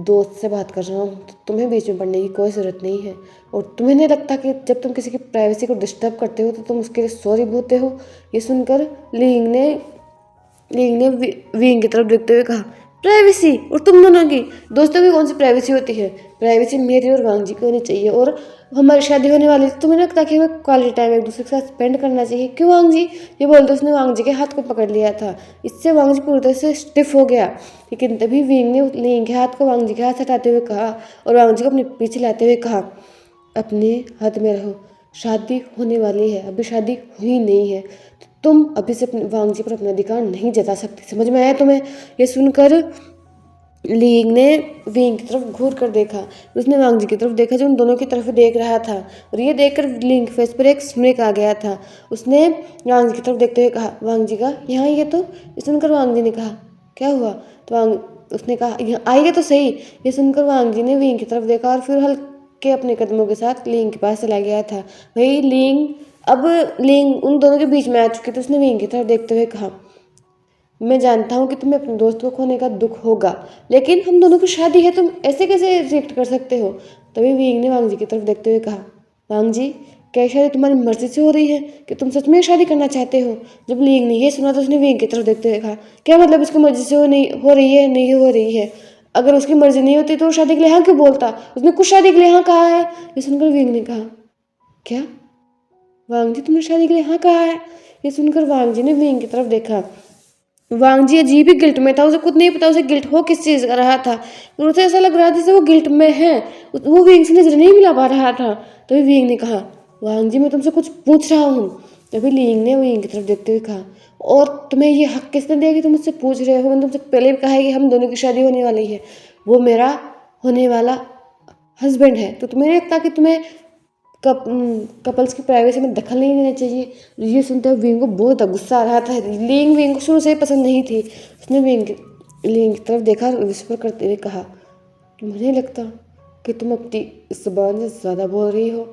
दोस्त से बात कर रहा हूँ, तो तुम्हें बीच में पड़ने की कोई ज़रूरत नहीं है। और तुम्हें नहीं लगता कि जब तुम किसी की प्राइवेसी को डिस्टर्ब करते हो तो तुम उसके लिए सॉरी बोलते हो? ये सुनकर लिंग ने विंग की तरफ देखते हुए कहा, प्राइवेसी? और तुम दोनों की दोस्तों की कौन सी प्राइवेसी होती है? प्राइवेसी मेरी और वांग जी की होनी चाहिए, और हमारी शादी होने वाली, तुम्हें लगता है कि हमें क्वालिटी टाइम एक दूसरे के साथ स्पेंड करना चाहिए? क्यों वांग जी? ये बोलते उसने वांग जी के हाथ को पकड़ लिया था। इससे वांग जी पूरी तरह से स्टिफ हो गया। लेकिन तभी विंग ने लिंग के हाथ को वांग जी के हाथ हटाते हुए कहा और वांग जी को अपने पीछे लाते हुए कहा, अपने हद में रहो, शादी होने वाली है, अभी शादी हुई नहीं है, तो तुम अभी से अपने वांग जी पर अपना अधिकार नहीं जता सकती। समझ में आया तुम्हें? ये सुनकर लीग ने विंग की तरफ घूर कर देखा, उसने वांग जी की तरफ देखा जो उन दोनों की तरफ देख रहा था, और ये देखकर लीग के फेस पर एक स्मिक आ गया था। उसने वांग जी की तरफ देखते हुए कहा, वांग जी का यहाँ आइए। तो ये सुनकर वांग जी ने कहा, क्या हुआ? तो उसने कहा, यहाँ आइए तो सही। ये सुनकर वांग जी ने विंग की तरफ देखा और फिर हल्के अपने कदमों के साथ लिंग के पास चला गया था। अब लिंग उन दोनों के बीच में आ चुकी थी। उसने विंग की तरफ देखते हुए कहा, मैं जानता हूँ कि तुम्हें अपने दोस्त को खोने का दुख होगा, लेकिन हम दोनों की शादी है, तुम ऐसे कैसे रिएक्ट कर सकते हो? तभी विंग ने वांग जी की तरफ देखते हुए कहा, वांग जी, क्या ये शादी तुम्हारी मर्जी से हो रही है कि तुम सच में शादी करना चाहते हो? जब लिंग ने ये सुना तो उसने विंग की तरफ देखते हुए कहा, क्या मतलब उसकी मर्जी से हो रही है, नहीं हो रही है? अगर उसकी मर्जी नहीं होती तो वो शादी के लिए हाँ क्यों बोलता? उसने कुछ शादी के लिए हाँ कहा है। ये सुनकर विंग ने कहा, क्या वांग जी तुमने शादी के लिए हाँ कहा है? ये सुनकर वांग जी ने विंग की तरफ देखा। वांग जी अजीब ही गिल्ट में था, उसे खुद नहीं पता उसे गिल्ट हो किस चीज़ का रहा था, पर उसे ऐसा लग रहा था जैसे वो गिल्ट में है। वो विंग से नजर नहीं मिला पा रहा था। तभी विंग ने कहा, वांग जी मैं तुमसे कुछ पूछ रहा हूँ। तभी लिंग ने विंग की तरफ देखते हुए कहा, और तुम्हें ये हक किसने दिया कि तुम मुझसे पूछ रहे हो? मैंने तुमसे पहले भी कहा है कि हम दोनों की शादी होने वाली है, वो मेरा होने वाला हस्बैंड है, तो तुम्हें नहीं लगता कि तुम्हें कपल्स की प्राइवेसी में दखल नहीं देना चाहिए? ये सुनते हुए विंग को बहुत गुस्सा आ रहा था। लिंग विंग को शुरू से ही पसंद नहीं थी। उसने लिंग की तरफ देखा और विस्पर करते हुए कहा, मुझे नहीं लगता कि तुम अपनी जुबान से ज़्यादा बोल रही हो।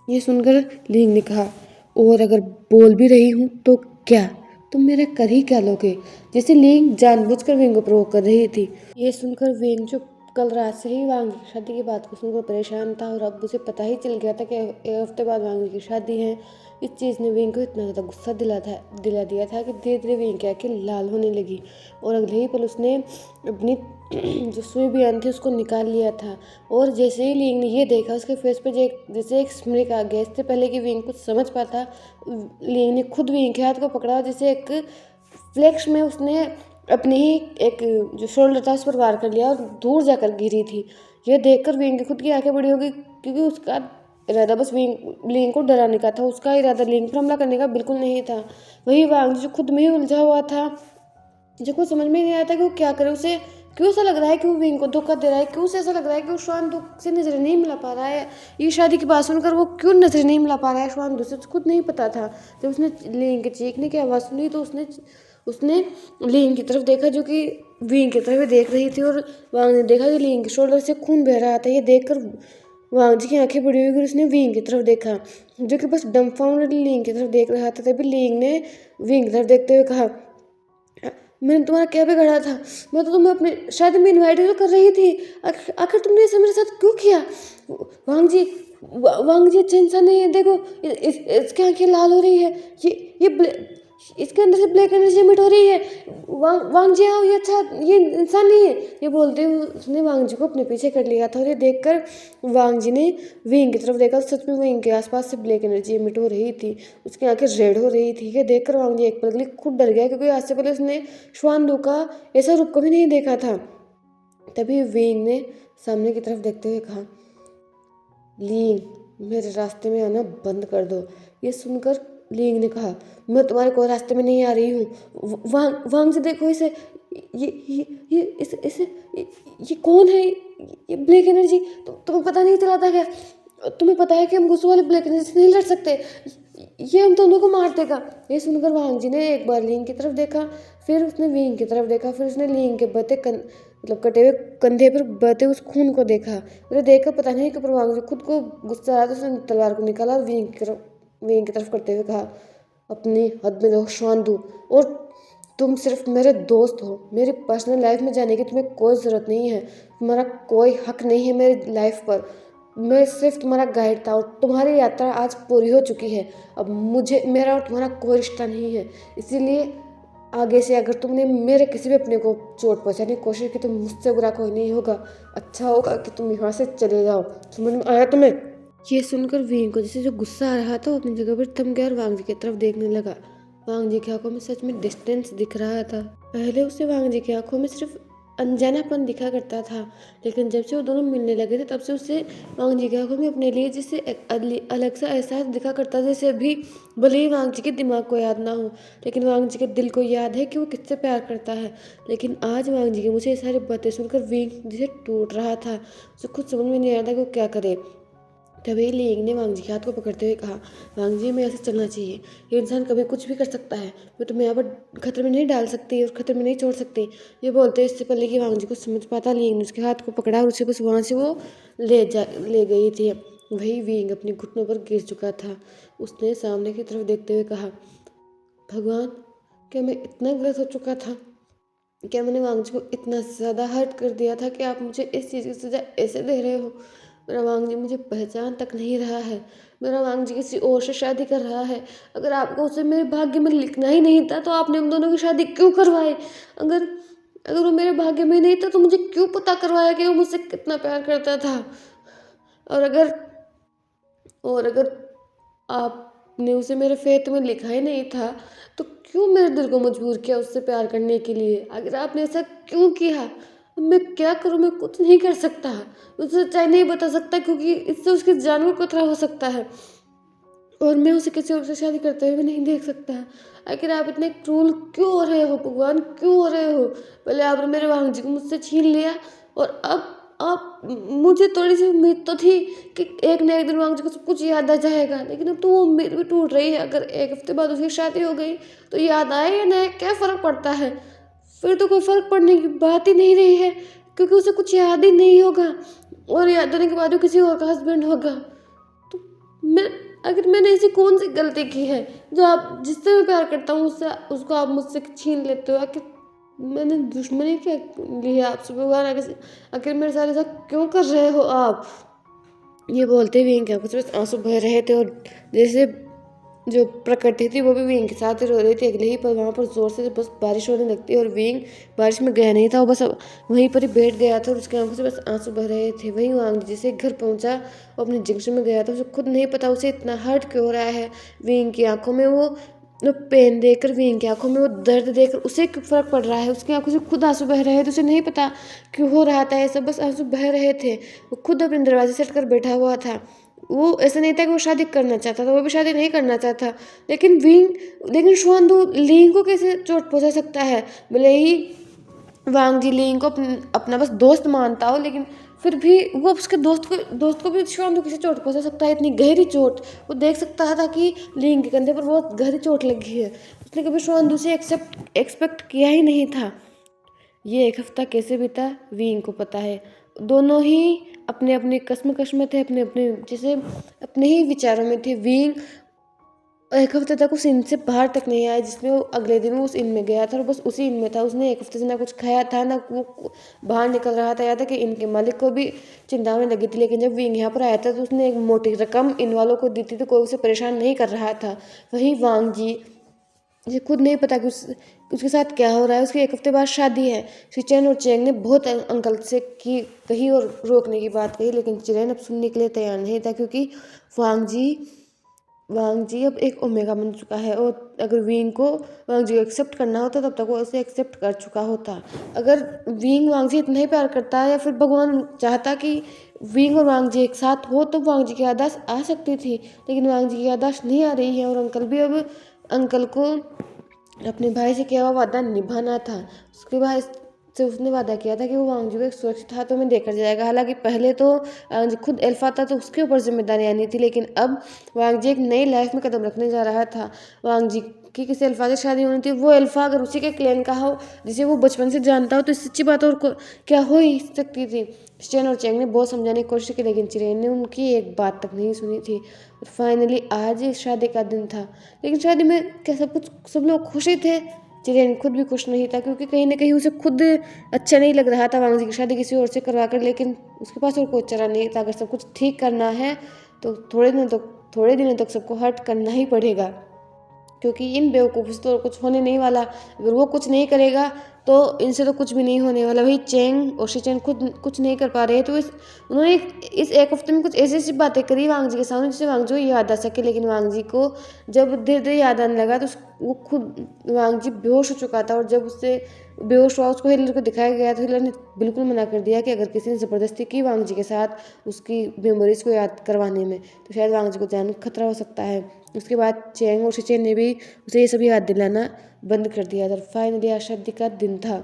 ये सुनकर लिंग ने कहा, और अगर बोल भी रही हूँ तो क्या? तुम मेरा कर ही क्या लोगे? जैसे लिंग जानबूझकर विंग को प्रोवोक कर रही थी। ये सुनकर विंग जो कल रात से ही वांग की शादी की बात को सुनकर परेशान था, और अब उसे पता ही चल गया था कि एक हफ्ते बाद वांग की शादी है, इस चीज़ ने विंग को इतना ज़्यादा गुस्सा दिला दिया था कि धीरे धीरे विंग की आंखें लाल होने लगी, और अगले ही पल उसने अपनी जो सुई बयान थी उसको निकाल लिया था। और जैसे ही लिंग ने ये देखा, उसके फेस पे जैसे एक स्मिक आ गया। इससे पहले कि विंग कुछ समझ पाता, लिंग ने खुद विंग के हाथ को पकड़ा, जैसे एक फ्लैक्स में उसने अपने ही एक जो शोल्डर था उस पर वार कर लिया और दूर जाकर गिरी थी। यह देखकर विंग की खुद की आंखें बड़ी हो गई, क्योंकि उसका इरादा बस लिंग को डराने का था। उसका इरादा लिंग पर हमला करने का बिल्कुल नहीं था। वही वांग जो खुद में ही उलझा हुआ था, जो कुछ समझ में नहीं आता कि वो क्या करे। उसे क्यों ऐसा लग रहा है कि वो विंग को धोखा दे रहा है? क्यों उसे ऐसा लग रहा है कि वो श्वानदु से नजर नहीं मिला पा रहा है? ये शादी की बात सुनकर वो क्यों नजर नहीं मिला पा रहा है श्वानदु से? खुद नहीं पता था। जब उसने लिंग के चीखने की आवाज़ सुनी तो उसने उसने लिंग की तरफ देखा, जो कि विंग की तरफ देख रही थी, और वांग ने देखा कि लिंग के शोल्डर से खून बह रहा था। ये देखकर वांग जी की आंखें बड़ी हुई और उसने विंग की तरफ देखा, जो कि बस डम्फाउंडेड लिंग की तरफ देख रहा था। तभी लिंग ने विंग की तरफ देखते हुए कहा, मैंने तुम्हारा क्या बिगाड़ा था? मैं तो तुम्हें अपने शादी में इनवाइट तो कर रही थी। आखिर तुमने ऐसा मेरे साथ क्यों किया? वांग जी वांग जी अच्छा इंसान नहीं है। देखो इसकी आंखें लाल हो रही है, इसके अंदर से ब्लैक एनर्जी एमिट हो रही है। वांग जी आओ, ये अच्छा ये इंसान नहीं है। ये बोलते हुए उसने वांग जी को अपने पीछे कर लिया था, और ये देखकर वांग जी ने विंग की तरफ देखा। सच में विंग के आसपास से ब्लैक एनर्जी एमिट हो रही थी, उसकी आंखें रेड हो रही थी। ये देखकर वांग जी एक पल के लिए खुद डर गया, क्योंकि आज से पहले उसने श्वानदू का ऐसा रूप कभी नहीं देखा था। तभी विंग ने सामने की तरफ देखते हुए कहा, लिंग मेरे रास्ते में आना बंद कर दो। ये सुनकर लिंग ने कहा, मैं तुम्हारे कोई रास्ते में नहीं आ रही हूँ। वांग से देखो इसे, ये इसे ये कौन है? ये ब्लैक एनर्जी तुम्हें पता नहीं चला था क्या? तुम्हें पता है कि हम गुस्से वाले ब्लैक एनर्जी से नहीं लड़ सकते, ये हम दोनों को मार देगा। ये सुनकर वांग जी ने एक बार लिंग की तरफ देखा, फिर उसने विंग की तरफ देखा, फिर उसने लिंग के मतलब कटे हुए कंधे पर बहते उस खून को देखा। उसे देखकर पता नहीं कि वांग जी खुद को गुस्सा आया तो उसने तलवार को निकाला और विंग की तरफ करते हुए कहा, अपनी हद में रहो शांदू, और तुम सिर्फ मेरे दोस्त हो। मेरी पर्सनल लाइफ में जाने की तुम्हें कोई ज़रूरत नहीं है। तुम्हारा कोई हक नहीं है मेरी लाइफ पर। मैं सिर्फ तुम्हारा गाइड था, और तुम्हारी यात्रा आज पूरी हो चुकी है। अब मुझे मेरा और तुम्हारा कोई रिश्ता नहीं है। इसीलिए आगे से अगर तुमने मेरे किसी भी अपने को चोट पहुंचाने की कोशिश की तो मुझसे बुरा कोई नहीं होगा। अच्छा होगा कि तुम यहाँ से चले जाओ। समझ में आया तुम्हें? ये सुनकर वीन को जैसे जो गुस्सा आ रहा था वो अपनी जगह पर थम गया और वांग जी की तरफ देखने लगा। वांग जी की आंखों में सच में डिस्टेंस दिख रहा था। पहले उसे वांग जी की आंखों में सिर्फ अनजानापन दिखा करता था, लेकिन जब से वो दोनों मिलने लगे थे तब से उसे वांग जी की आंखों में अपने लिए जैसे एक अलग सा एहसास दिखा करता, जैसे अभी भले ही वांग जी के दिमाग को याद ना हो, लेकिन वांग जी के दिल को याद है कि वो किससे प्यार करता है। लेकिन आज वांग जी की मुझे ये सारी बातें सुनकर विंग जैसे टूट रहा था। उसे खुद समझ में नहीं आ रहा था कि वो क्या करे। तभी लिंग ने वांग जी के हाथ को पकड़ते हुए कहा, वांग जी हमें ऐसे चलना चाहिए। ये इंसान कभी कुछ भी कर सकता है। मैं तुम्हें यहाँ पर खतरे में नहीं डाल सकती और खतरे में नहीं छोड़ सकती। ये बोलते इससे पहले कि वांग जी को समझ पाता, लिंग ने उसके हाथ को पकड़ा और उसे बस वहाँ से वो ले गई थी। वही विंग अपने घुटनों पर गिर चुका था। उसने सामने की तरफ देखते हुए कहा, भगवान क्या मैं इतना गलत हो चुका था? क्या मैंने वांग जी को इतना ज़्यादा हर्ट कर दिया था कि आप मुझे इस चीज़ की सज़ा ऐसे दे रहे हो? मेरा वांग जी मुझे पहचान तक नहीं रहा है। मेरा वांग जी किसी और से शादी कर रहा है। अगर आपको उसे मेरे भाग्य में लिखना ही नहीं था तो आपने हम दोनों की शादी क्यों करवाई? अगर अगर वो मेरे भाग्य में नहीं था तो मुझे क्यों पता करवाया कि वो मुझसे कितना प्यार करता था? और अगर और अगर आपने उसे मेरे फेत में लिखा ही नहीं था, तो क्यों मेरे दिल को मजबूर किया उससे प्यार करने के लिए? आखिर आपने ऐसा क्यों किया? अब मैं क्या करूँ? मैं कुछ नहीं कर सकता। उसे सच्चाई नहीं बता सकता क्योंकि इससे उसकी जान को खतरा हो सकता है और मैं उसे किसी और से शादी करते हुए भी नहीं देख सकता। आखिर आप इतने क्रूर क्यों हो रहे हो भगवान? क्यों हो रहे हो? पहले आपने मेरे वांग जी को मुझसे छीन लिया और अब आप मुझे थोड़ी-सी उम्मीद तो थी कि एक ना एक दिन वांग जी को सब कुछ याद आ जाएगा, लेकिन अब तो वो उम्मीद भी टूट रही है। अगर 1 हफ्ते बाद उसकी शादी हो गई, तो याद आए या ना आए, क्या फ़र्क पड़ता है? फिर तो कोई फ़र्क पड़ने की बात ही नहीं रही है, क्योंकि उसे कुछ याद ही नहीं होगा और याद होने के बाद वो किसी और का हस्बैंड होगा। तो मैं आखिर मैंने ऐसी कौन-सी गलती की है, जो आप जिससे मैं प्यार करता हूँ उससे उसको आप मुझसे छीन लेते हो? आखिर मैंने दुश्मनी क्या ली है आपसे भगवान? आखिर मेरे साथ ऐसा क्यों कर रहे हो आप? ये बोलते हुए इनकी आँखों से बस आँसू बह रहे थे और जैसे जो प्रकृति थी वो भी विंग के साथ ही रो रही थी। अगले ही पल वहाँ पर ज़ोर से बस बारिश होने लगती और विंग बारिश में गया नहीं था, वो बस वहीं पर ही बैठ गया था और उसकी आँखों से बस आँसू बह रहे थे। वहीं वांग जैसे घर पहुँचा, वो अपने जंक्शन में गया था, उसे खुद नहीं पता उसे इतना हर्ट क्यों हो रहा है। विंग की आँखों में वो पेन देखकर, विंग की आँखों में वो दर्द देखकर उसे क्यों फ़र्क पड़ रहा है? उसकी आँखों से खुद आँसू बह रहे हैं, तो उसे नहीं पता क्यों हो रहा था ऐसा, बस आँसू बह रहे थे। वो खुद अपने दरवाज़े से हटकर बैठा हुआ था। वो ऐसा नहीं था कि वो शादी करना चाहता था, वो भी शादी नहीं करना चाहता। लेकिन शुआंदू लीन को कैसे चोट पहुँचा सकता है? भले ही वांग जी लीन को अपना बस दोस्त मानता हो, लेकिन फिर भी वो उसके दोस्त को भी शुआंदू कैसे चोट पहुँचा सकता है? इतनी गहरी चोट। वो देख सकता था कि लीन के कंधे पर बहुत गहरी चोट लगी है। उसने कभी शुआंदू से एक्सपेक्ट किया ही नहीं था। ये 1 हफ्ता कैसे बीता विंग को पता है। दोनों ही अपने-अपने कश्मकश में थे, अपने-अपने जैसे अपने ही विचारों में थे। विंग 1 हफ्ते तक उस इन से बाहर तक नहीं आया, जिसमें वो अगले दिन वो उस इन में गया था और बस उसी इन में था। उसने 1 हफ्ते से ना कुछ खाया था, ना वो बाहर निकल रहा था। यहाँ तक कि इन के मालिक को भी चिंता होने लगी थी, लेकिन जब विंग यहाँ पर आया था तो उसने एक मोटी रकम इन वालों को दी थी, तो कोई उसे परेशान नहीं कर रहा था। वहीं वांग जी मुझे खुद नहीं पता कि उसके साथ क्या हो रहा है। उसकी 1 हफ्ते बाद शादी है। शिचेन और चेंग ने बहुत अंकल से की कही और रोकने की बात कही, लेकिन चिरेन अब सुनने के लिए तैयार नहीं था, क्योंकि वांग जी वांग जी अब एक ओमेगा बन चुका है और अगर विंग को वांग जी को एक्सेप्ट करना होता तब तक वो उसे एक्सेप्ट कर चुका होता। अगर विंग वांग जी इतना ही प्यार करता या फिर भगवान चाहता कि विंग और वांग जी एक साथ हो, तो वांग जी की याददाश्त आ सकती थी, लेकिन वांग जी की याददाश्त नहीं आ रही है और अंकल को अपने भाई से किया हुआ वादा निभाना था। उसके भाई से उसने वादा किया था कि वो वांगजी को एक सुरक्षित हाथों में देकर जाएगा। हालांकि पहले तो वांगजी खुद अल्फा था, तो उसके ऊपर जिम्मेदारी आनी थी, लेकिन अब वांगजी एक नई लाइफ में कदम रखने जा रहा था। वांगजी की किसी अल्फा से शादी होनी थी। वो अल्फा अगर उसी के क्लैन का हो, जिसे वो बचपन से जानता हो, तो इससे अच्छी बात और क्या हो ही सकती थी। चिरेन और चेंग ने बहुत समझाने की कोशिश की, लेकिन चिरेन ने उनकी एक बात तक नहीं सुनी थी। और फाइनली आज शादी का दिन था, लेकिन शादी में क्या सब लोग खुश ही थे? चिरेन खुद भी खुश नहीं था, क्योंकि कहीं ना कहीं उसे खुद अच्छा नहीं लग रहा था वांगजी की शादी किसी और से करवा कर, लेकिन उसके पास और कोई चारा नहीं था। अगर सब कुछ ठीक करना है तो थोड़े दिनों तक सबको हर्ट करना ही पड़ेगा, क्योंकि इन बेवकूफ़ों से तो कुछ होने नहीं वाला। अगर वो कुछ नहीं करेगा तो इनसे तो कुछ भी नहीं होने वाला। वही चेंग और शिचेन खुद कुछ नहीं कर पा रहे, तो उन्होंने इस 1 हफ्ते में कुछ ऐसी ऐसी बातें करी वांग जी के सामने जिससे वांग जी को याद आ सके, लेकिन वांग जी को जब धीरे धीरे याद आने लगा तो वो खुद वांग जी बेहोश हो चुका था। और जब उससे बेहोश हुआ, उसको हिलर को दिखाया गया, तो हिलर ने बिल्कुल मना कर दिया कि अगर किसी ने ज़बरदस्ती की वांग जी के साथ उसकी मेमोरीज़ को याद करवाने में, तो शायद वांग जी को जान खतरा हो सकता है। उसके बाद चेंग और शिचेन ने भी उसे ये सभी याद दिलाना बंद कर दिया था। फाइनली आज शादी का दिन था।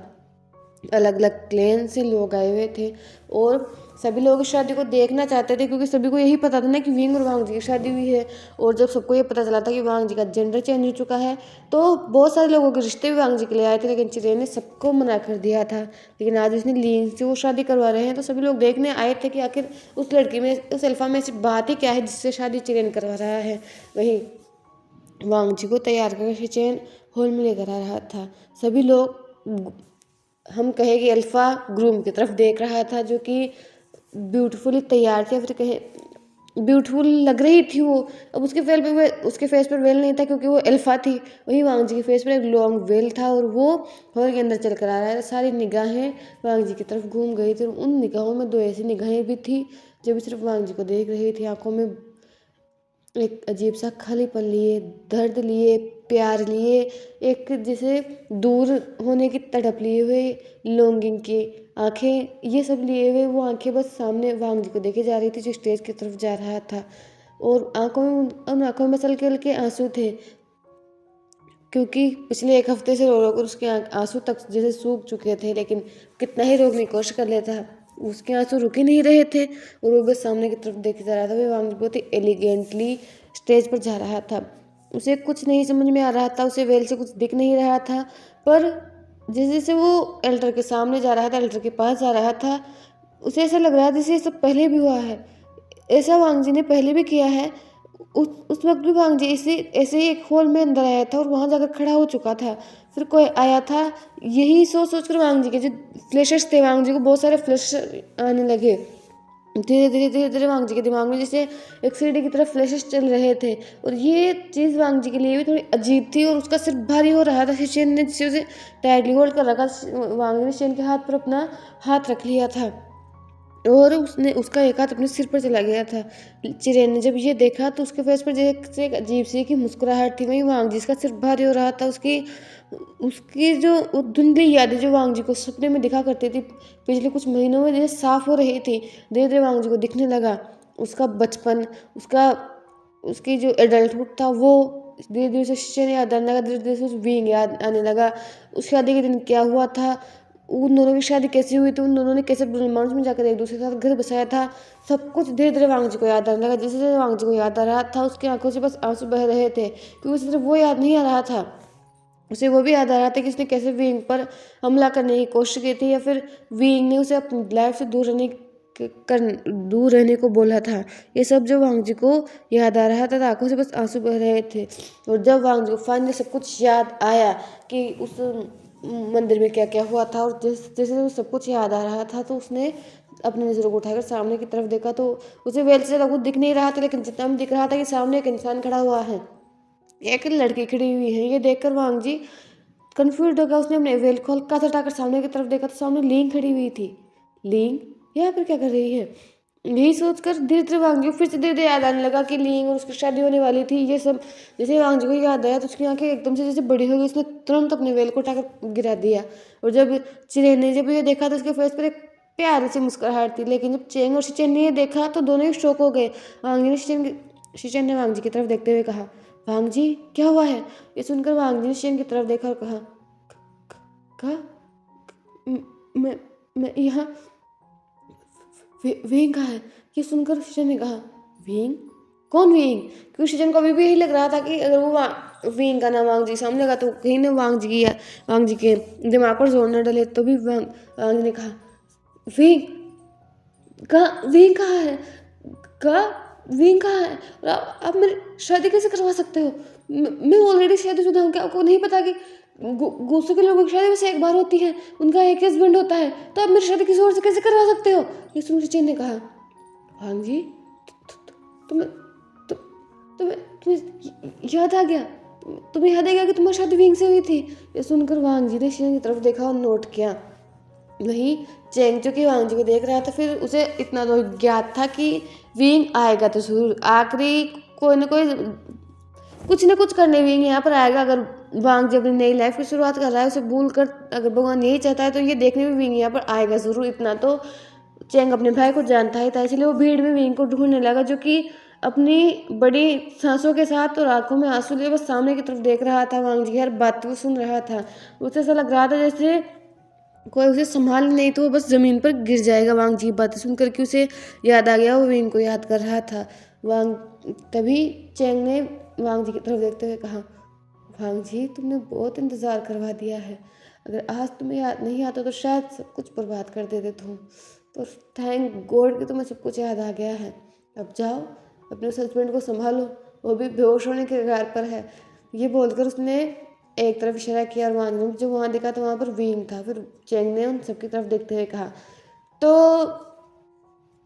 अलग अलग क्लेन से लोग आए हुए थे और सभी लोग इस शादी को देखना चाहते थे, क्योंकि सभी को यही पता था ना कि विंग और वांग जी की शादी हुई है। और जब सबको ये पता चला था कि वांग जी का जेंडर चेंज हो चुका है, तो बहुत सारे लोगों के रिश्ते भी वांग जी के लिए आए थे, लेकिन चिरेन ने सबको मना कर दिया था। लेकिन आज उसने लीन से वो शादी करवा रहे हैं, तो सभी लोग देखने आए थे कि आखिर उस लड़की में, उस अल्फा में ऐसी बात ही क्या है जिससे शादी चिरेन करवा रहा है। वही वांग जी को तैयार करके शिचेन हॉल में लेकर आ रहा था। सभी लोग, हम कहें कि अल्फ़ा ग्रूम की तरफ देख रहा था, जो कि ब्यूटीफुली तैयार थी, या फिर कहें ब्यूटीफुल लग रही थी वो। अब उसके फेस पर वेल नहीं था, क्योंकि वो अल्फ़ा थी। वहीं वांग जी के फेस पर एक लॉन्ग वेल था, और वो हॉल के अंदर चल कर आ रहा था। सारी निगाहें वांग जी की तरफ घूम गई थी, और उन निगाहों में दो ऐसी निगाहें भी थी जो भी सिर्फ वांग जी को देख रही थी। आंखों में एक अजीब सा खालीपन लिए, दर्द लिए, प्यार लिए, एक जैसे दूर होने की तड़प लिए हुए, लॉन्गिंग की आंखें, ये सब लिए हुए वो आंखें बस सामने वांग जी को देखे जा रही थी, जो स्टेज की तरफ जा रहा था। और आंखों में, उन आंखों में हल्के हल्के आंसू थे, क्योंकि पिछले एक हफ्ते से रो रो कर उसके आंसू तक जैसे सूख चुके थे, लेकिन कितना ही रोकने की कोशिश कर लेता, उसके आंसू रुक ही नहीं रहे थे, और वो बस सामने की तरफ देखे जा रहा था। वह वांग बहुत ही एलिगेंटली स्टेज पर जा रहा था। उसे कुछ नहीं समझ में आ रहा था, उसे वेल से कुछ दिख नहीं रहा था, पर जैसे जैसे वो एल्टर के सामने जा रहा था, एल्टर के पास जा रहा था, उसे ऐसा लग रहा था जैसे ये सब पहले भी हुआ है, ऐसा वांग जी ने पहले भी किया है। उस वक्त भी वांग जी ऐसे ही एक हॉल में अंदर आया था, और वहाँ जाकर खड़ा हो चुका था। फिर कोई आया था, यही सोच सोच कर वांग जी के जो फ्लैशेस थे, वांग जी को बहुत सारे फ्लैश आने लगे। धीरे धीरे धीरे धीरे वांग जी के दिमाग में जैसे एक सीढ़ी की तरफ फ्लैशेस चल रहे थे, और ये चीज़ वांग जी के लिए भी थोड़ी अजीब थी, और उसका सिर भारी हो रहा था। शिशेन ने जिसे उसे टाइटली होल्ड कर रखा, वांग ने शिशेन के हाथ पर अपना हाथ रख लिया था, और उसने उसका एक हाथ अपने सिर पर चला गया था। चिरेन ने जब ये देखा तो उसके फेस पर जैसे एक अजीब सी की मुस्कुराहट थी। वहीं वांग जी, इसका सिर भारी हो रहा था। उसकी उसकी जो वो धुंधली यादें जो वांग जी को सपने में दिखा करती थी पिछले कुछ महीनों में, जैसे साफ हो रही थी। धीरे धीरे वांग जी को दिखने लगा उसका बचपन, उसका उसकी जो एडल्टहुड था वो धीरे धीरे से शिशे याद आने लगा। धीरे धीरे से उस विंग याद आने लगा, उस शादी के दिन क्या हुआ था, उन दोनों की शादी कैसी हुई थी, उन दोनों ने कैसे ब्रह्मांड में जाकर एक दूसरे के साथ घर बसाया था। सब कुछ धीरे धीरे वांग जी को याद आने लगा। जैसे जैसे वांग जी को याद आ रहा था, उसकी आंखों से बस आंसू बह रहे थे, क्योंकि उसे सिर्फ वो याद नहीं आ रहा था, उसे वो भी याद आ रहा था कि उसने कैसे विंग पर हमला करने की कोशिश की थी, या फिर विंग ने उसे अपनी लाइफ से दूर रहने को बोला था। ये सब जो वांग जी को याद आ रहा था, आंखों से बस आंसू बह रहे थे। और जब वांग जी को फाइनली सब कुछ याद आया कि उस मंदिर में क्या क्या हुआ था, और जैसे जैसे सब कुछ याद आ रहा था, तो उसने अपनी नज़रों को उठाकर सामने की तरफ देखा, तो उसे वेल से ज़्यादा कुछ दिख नहीं रहा था, लेकिन जितना भी दिख रहा था कि सामने एक इंसान खड़ा हुआ है, एक लड़की खड़ी हुई है। ये देखकर वांग जी कंफ्यूज हो गया। उसने अपने वेल को हल्का सा हटाकर सामने की तरफ देखा, तो सामने लींग खड़ी हुई थी। लींग यहाँ पर क्या कर रही है, यही सोचकर धीरे धीरे वांग जी को फिर से धीरे धीरे याद आने लगा कि लींग और उसकी शादी होने वाली थी। ये सब जैसे वांग जी को याद आया, तो उसकी आंखें एकदम से जैसे बड़ी हो गई। उसने तुरंत अपने वेल को उठाकर गिरा दिया, और जब चिरेन ने जब ये देखा, तो उसके फेस पर एक प्यारी सी मुस्कुराहट थी। लेकिन जब चेंग और शिचेन ने ये देखा, तो दोनों ही शॉक हो गए। वांग जी ने शिचेन ने वांग जी की तरफ देखते हुए कहा, वांग जी क्या हुआ है। ये सुनकर वांग जी ने शिचेन की तरफ देखा और कहा, कहा मैं यहाँ विंग कहाँ है। ये सुनकर शिचेन ने कहा, विंग कौन विंग, क्योंकि शिचेन को अभी भी यही लग रहा था कि अगर वो विंग का नाम वांग जी सामने लगा, तो कहीं ना वांग जी के दिमाग पर जोर न डले। तो भी वांग जी ने कहा, विंग विंग कहाँ है, कहा विंग कहाँ है, और आप मेरी शादी कैसे करवा सकते हो। मैं ऑलरेडी शादीशुदा हूँ, क्या आपको नहीं पता कि गुस्से के लोगों की शादी बस एक बार होती है, उनका एक ही हस्बैंड होता है, तो आप मेरी शादी किसी और से कैसे करवा सकते हो। ये सुन शिचेन ने कहा, हाँ जी, तुम्हें तु- तुम्हें तुम्हें याद आ गया, तुम्हें याद आ गया कि तुम्हारी शादी विंग से हुई थी। ये सुनकर वांग जी ने शिचेन की तरफ देखा और नोट किया। वहीं चेंग जो कि वांग जी को देख रहा था, फिर उसे इतना तो ज्ञात था कि विंग आएगा तो जरूर, आखिरी कोई ना कोई कुछ ना कुछ करने विंग यहाँ पर आएगा। अगर वांग जी अपनी नई लाइफ की शुरुआत कर रहा है, उसे भूल कर अगर भगवान यही चाहता है, तो ये देखने में विंग यहाँ पर आएगा ज़रूर। इतना तो चेंग अपने भाई को जानता ही था, इसलिए वो भीड़ में विंग को ढूंढने लगा, जो कि अपनी बड़ी सांसों के साथ और आंखों में आंसू लिए बस सामने की तरफ देख रहा था। वांग जी की हर बात वो सुन रहा था। उसे ऐसा लग रहा था जैसे कोई उसे संभाल नहीं, तो वो बस ज़मीन पर गिर जाएगा। वांग जी की बातें सुनकर कि उसे याद आ गया, वो विंग को याद कर रहा था। वांग तभी चेंग ने वांग जी की तरफ देखते हुए कहा, वांग जी तुमने बहुत इंतज़ार करवा दिया है, अगर आज तुम्हें याद नहीं आता तो शायद सब कुछ बर्बाद कर देते तुम, तो थैंक गॉड कि तुम्हें सब कुछ याद आ गया है। अब जाओ अपने उस हस्बैंड को संभालो, वो भी बेहोश होने के कगार पर है। ये बोलकर उसने एक तरफ इशारा किया और वांग ने जो वहाँ देखा तो वहाँ पर विंग था। फिर चेंग ने उन सबकी तरफ देखते हुए कहा, तो